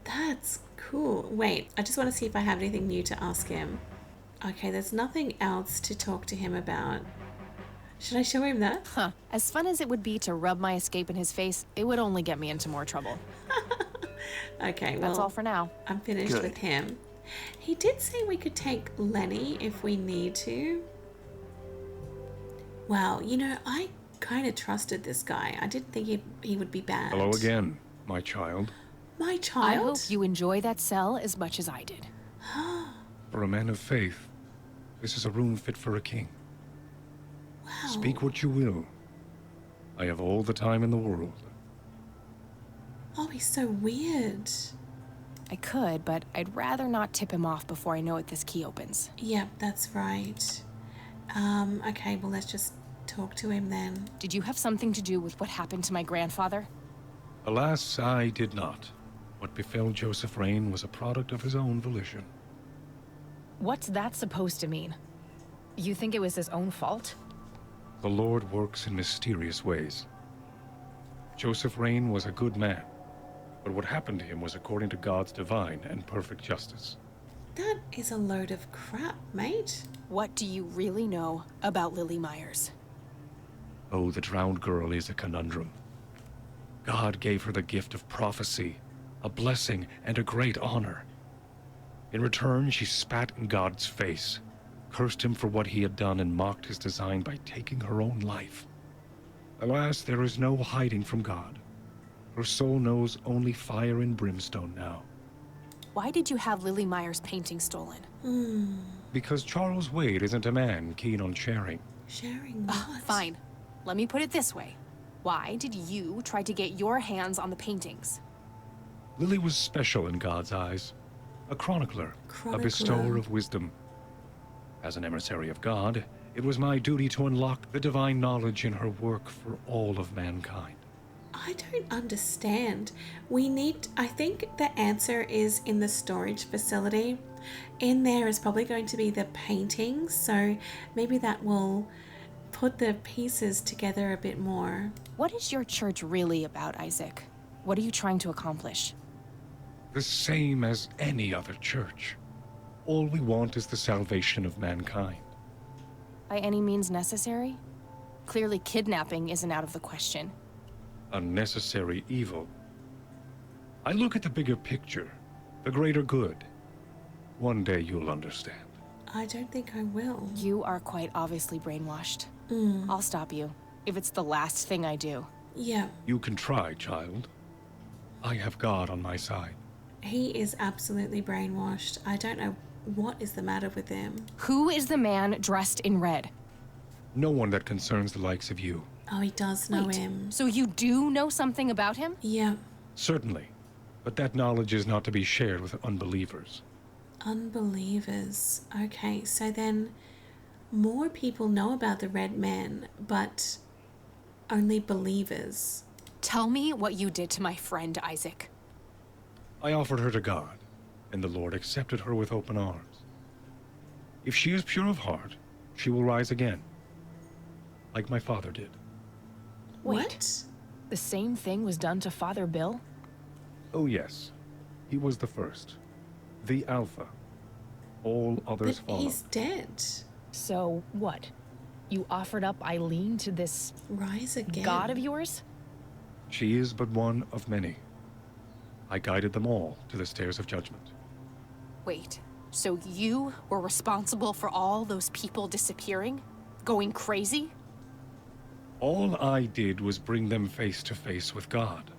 That's cool. Wait, I just want to see if I have anything new to ask him. Okay, there's nothing else to talk to him about. Should I show him that? Huh. As fun as it would be to rub my escape in his face, it would only get me into more trouble. Okay, well, that's all for now. I'm finished with him. He did say we could take Lenny if we need to. Wow, you know, I kind of trusted this guy. I didn't think he would be bad. Hello again, my child. My child? I hope you enjoy that cell as much as I did. For a man of faith, this is a room fit for a king. Wow. Speak what you will. I have all the time in the world. Oh, he's so weird. I could, but I'd rather not tip him off before I know what this key opens. Yep, that's right. Okay, well, let's just talk to him then. Did you have something to do with what happened to my grandfather? Alas, I did not. What befell Joseph Rain was a product of his own volition. What's that supposed to mean? You think it was his own fault? The Lord works in mysterious ways. Joseph Rain was a good man, but what happened to him was according to God's divine and perfect justice. That is a load of crap, mate. What do you really know about Lily Myers? Oh, the drowned girl is a conundrum. God gave her the gift of prophecy, a blessing, and a great honor. In return, she spat in God's face, cursed him for what he had done, and mocked his design by taking her own life. Alas, there is no hiding from God. Her soul knows only fire and brimstone now. Why did you have Lily Myers' painting stolen? Because Charles Wade isn't a man keen on sharing. Sharing what? Fine. Let me put it this way. Why did you try to get your hands on the paintings? Lily was special in God's eyes. A chronicler, a bestower of wisdom. As an emissary of God, it was my duty to unlock the divine knowledge in her work for all of mankind. I don't understand. I think the answer is in the storage facility. In there is probably going to be the paintings, so maybe that will put the pieces together a bit more. What is your church really about, Isaac? What are you trying to accomplish? The same as any other church. All we want is the salvation of mankind. By any means necessary? Clearly kidnapping isn't out of the question. Unnecessary evil. I look at the bigger picture, the greater good. One day you'll understand. I don't think I will. You are quite obviously brainwashed. Mm. I'll stop you, if it's the last thing I do. Yeah. You can try, child. I have God on my side. He is absolutely brainwashed. I don't know what is the matter with him. Who is the man dressed in red? No one that concerns the likes of you. Oh, he does know Wait, him. So you do know something about him? Yeah. Certainly. But that knowledge is not to be shared with unbelievers. Unbelievers. Okay, so then more people know about the Red Man, but only believers. Tell me what you did to my friend, Isaac. I offered her to God, and the Lord accepted her with open arms. If she is pure of heart, she will rise again, like my father did. Wait, what? The same thing was done to Father Bill? Oh yes, he was the first, the Alpha. All others But followed. he's dead. So what? You offered up Eileen to this rise again god of yours? She is but one of many. I guided them all to the stairs of judgment. Wait, so you were responsible for all those people disappearing? Going crazy? All I did was bring them face to face with God.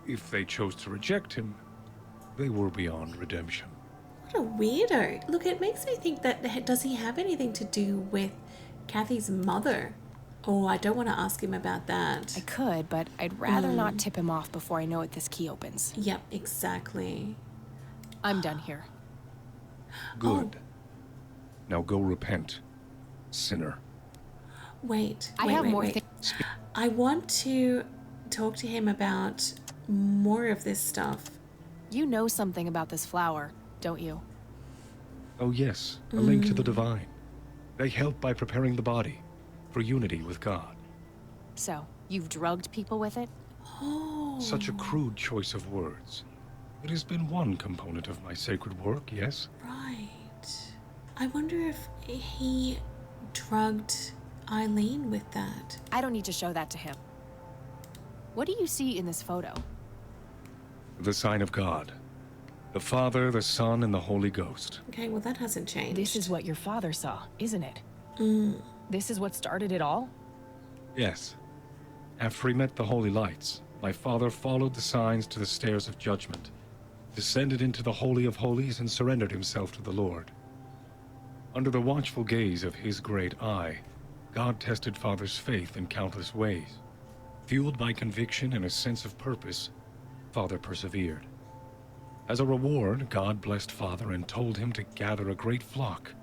If they chose to reject him, they were beyond redemption. What a weirdo. Look, it makes me think that does he have anything to do with Kathy's mother? Oh, I don't want to ask him about that. I could, but I'd rather not tip him off before I know what this key opens. Yep, exactly. I'm done here. Good. Now go repent, sinner. Wait, I have more things. I want to talk to him about more of this stuff. You know something about this flower, don't you? Oh yes, a link to the divine. They help by preparing the body for unity with God. So, you've drugged people with it? Oh. Such a crude choice of words. It has been one component of my sacred work, yes? Right. I wonder if he drugged Eileen with that. I don't need to show that to him. What do you see in this photo? The sign of God. The Father, the Son, and the Holy Ghost. Okay, well that hasn't changed. This is what your father saw, isn't it? This is what started it all? Yes. After he met the holy lights, my father followed the signs to the stairs of judgment, descended into the Holy of Holies, and surrendered himself to the Lord. Under the watchful gaze of his great eye, God tested Father's faith in countless ways. Fueled by conviction and a sense of purpose, Father persevered. As a reward, God blessed Father and told him to gather a great flock.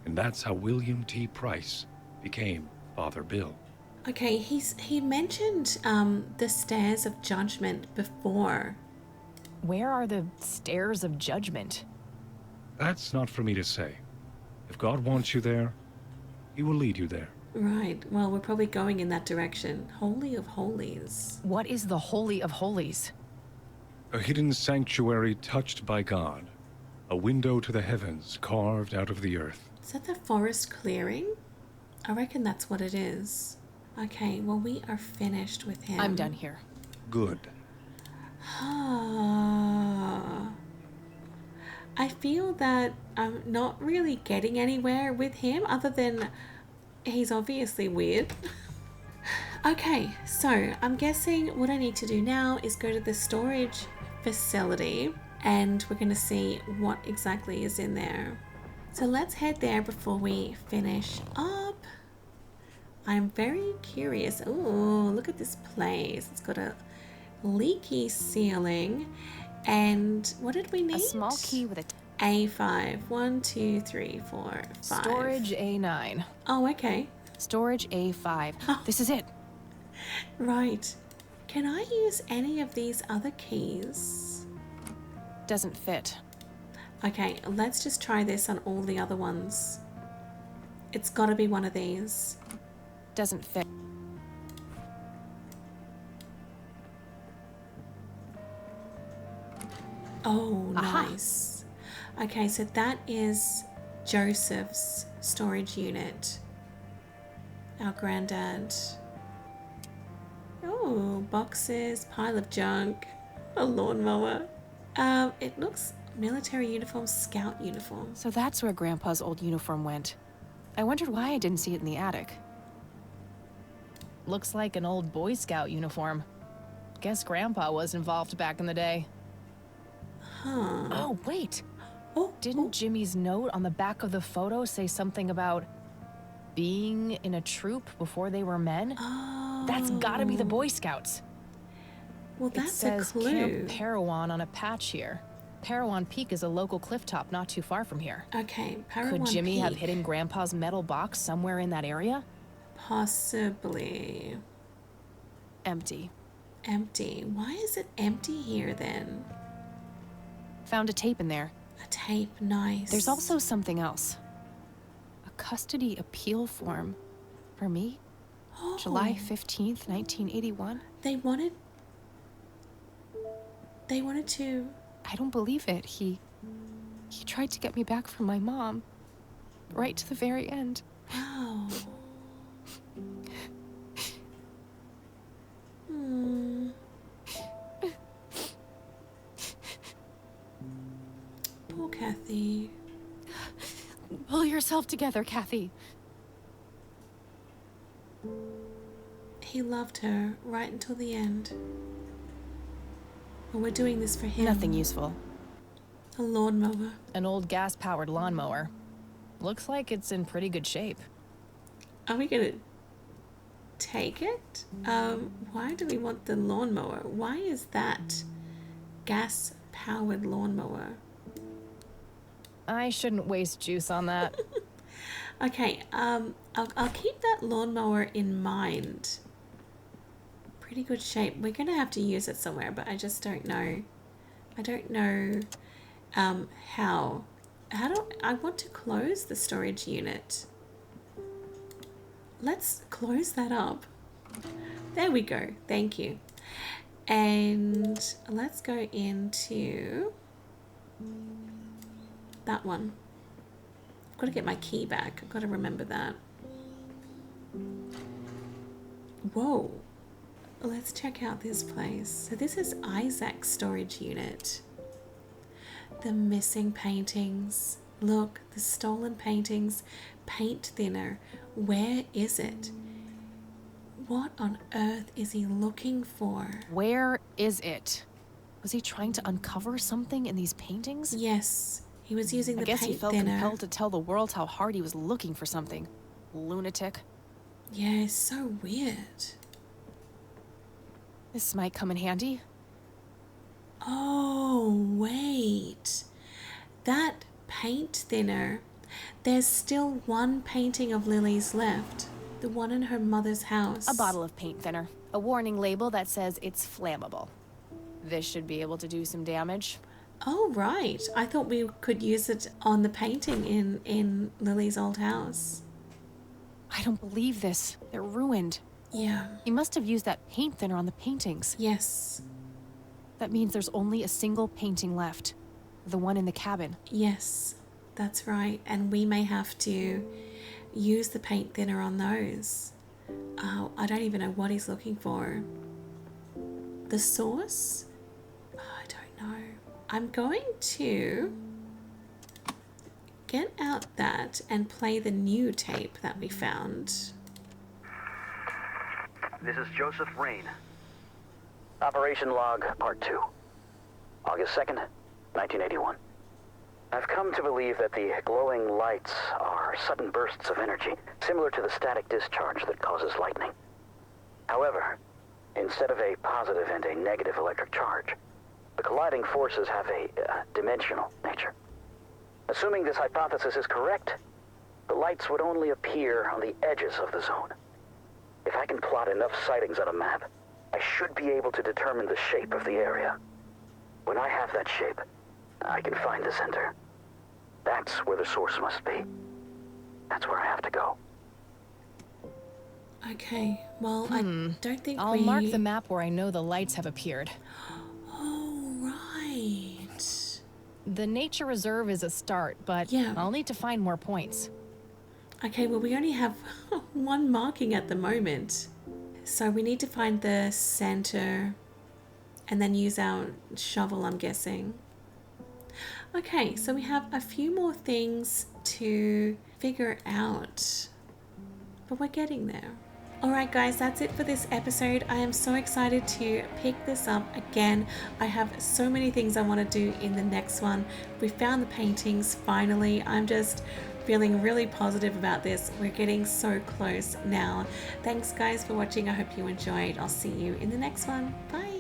And that's how William T. Price became Father Bill. Okay, he mentioned the stairs of judgment before. Where are the stairs of judgment? That's not for me to say. If God wants you there, he will lead you there. Right, well, we're probably going in that direction. Holy of Holies. What is the Holy of Holies? A hidden sanctuary touched by God. A window to the heavens carved out of the earth. Is that the forest clearing? I reckon that's what it is. Okay, well, we are finished with him. I'm done here. Good. I feel that I'm not really getting anywhere with him other than he's obviously weird. Okay, so I'm guessing what I need to do now is go to the storage facility and we're going to see what exactly is in there. So let's head there before we finish up. I'm very curious. Oh, look at this place. It's got a leaky ceiling. And what did we need? A small key with a A5. 1, 2, 3, 4, 5. Storage A9. Oh, okay. Storage A5. This is it. Right. Can I use any of these other keys? Doesn't fit. Okay, let's just try this on all the other ones. It's got to be one of these. Doesn't fit. Oh, Aha. nice. Okay, so that is Joseph's storage unit. Our granddad. Oh, boxes, pile of junk, a lawnmower. It looks military uniform, scout uniform. So that's where Grandpa's old uniform went. I wondered why I didn't see it in the attic. Looks like an old Boy Scout uniform. Guess Grandpa was involved back in the day. Huh. Oh, wait. Oh, Didn't Jimmy's note on the back of the photo say something about being in a troop before they were men? Oh. That's gotta be the Boy Scouts. Well, that's it says a clue. Camp Parowan on a patch here. Parowan Peak is a local clifftop not too far from here. Okay, Parowan Could Jimmy have Peak. hidden Grandpa's metal box somewhere in that area? Possibly. Empty. Empty. Why is it empty here then? Found a tape in there. A tape, nice. There's also something else. A custody appeal form. For me? Oh. July 15th, 1981? They wanted to... I don't believe it. He tried to get me back from my mom. Right to the very end. Wow. Poor Kathy. Pull yourself together, Kathy. He loved her right until the end. And we're doing this for him. Nothing useful. A lawnmower. An old gas-powered lawnmower. Looks like it's in pretty good shape. Are we gonna take it? Why do we want the lawnmower? Why is that gas-powered lawnmower? I shouldn't waste juice on that. Okay, I'll keep that lawnmower in mind. Pretty good shape. We're gonna have to use it somewhere, but I just don't know I don't know how do I want to close the storage unit. Let's close that up. There we go. Thank you. And let's go into that one. I've got to get my key back. I've got to remember that. Whoa. Let's check out this place. So this is Isaac's storage unit. The missing paintings. Look, the stolen paintings. Paint thinner. Where is it? What on earth is he looking for? Where is it? Was he trying to uncover something in these paintings? Yes, he was using the paint thinner. I guess he felt compelled to tell the world how hard he was looking for something. Lunatic. Yeah, it's so weird. This might come in handy. Oh, wait. That paint thinner. There's still one painting of Lily's left. The one in her mother's house. A bottle of paint thinner. A warning label that says it's flammable. This should be able to do some damage. Oh, right. I thought we could use it on the painting in Lily's old house. I don't believe this. They're ruined. Yeah. He must have used that paint thinner on the paintings. Yes. That means there's only a single painting left. The one in the cabin. Yes, that's right. And we may have to use the paint thinner on those. Oh, I don't even know what he's looking for. The source? Oh, I don't know. I'm going to get out that and play the new tape that we found. This is Joseph Rain. Operation Log, Part 2. August 2nd, 1981. I've come to believe that the glowing lights are sudden bursts of energy, similar to the static discharge that causes lightning. However, instead of a positive and a negative electric charge, the colliding forces have a dimensional nature. Assuming this hypothesis is correct, the lights would only appear on the edges of the zone. If I can plot enough sightings on a map, I should be able to determine the shape of the area. When I have that shape, I can find the center. That's where the source must be. That's where I have to go. Okay, well, I don't think I'll mark the map where I know the lights have appeared. Oh, right. The nature reserve is a start, but yeah. I'll need to find more points. Okay, well, we only have one marking at the moment. So we need to find the center and then use our shovel, I'm guessing. Okay, so we have a few more things to figure out, but we're getting there. Alright guys, that's it for this episode. I am so excited to pick this up again. I have so many things I want to do in the next one. We found the paintings finally. I'm just feeling really positive about this. We're getting so close now. Thanks guys for watching. I hope you enjoyed. I'll see you in the next one. Bye.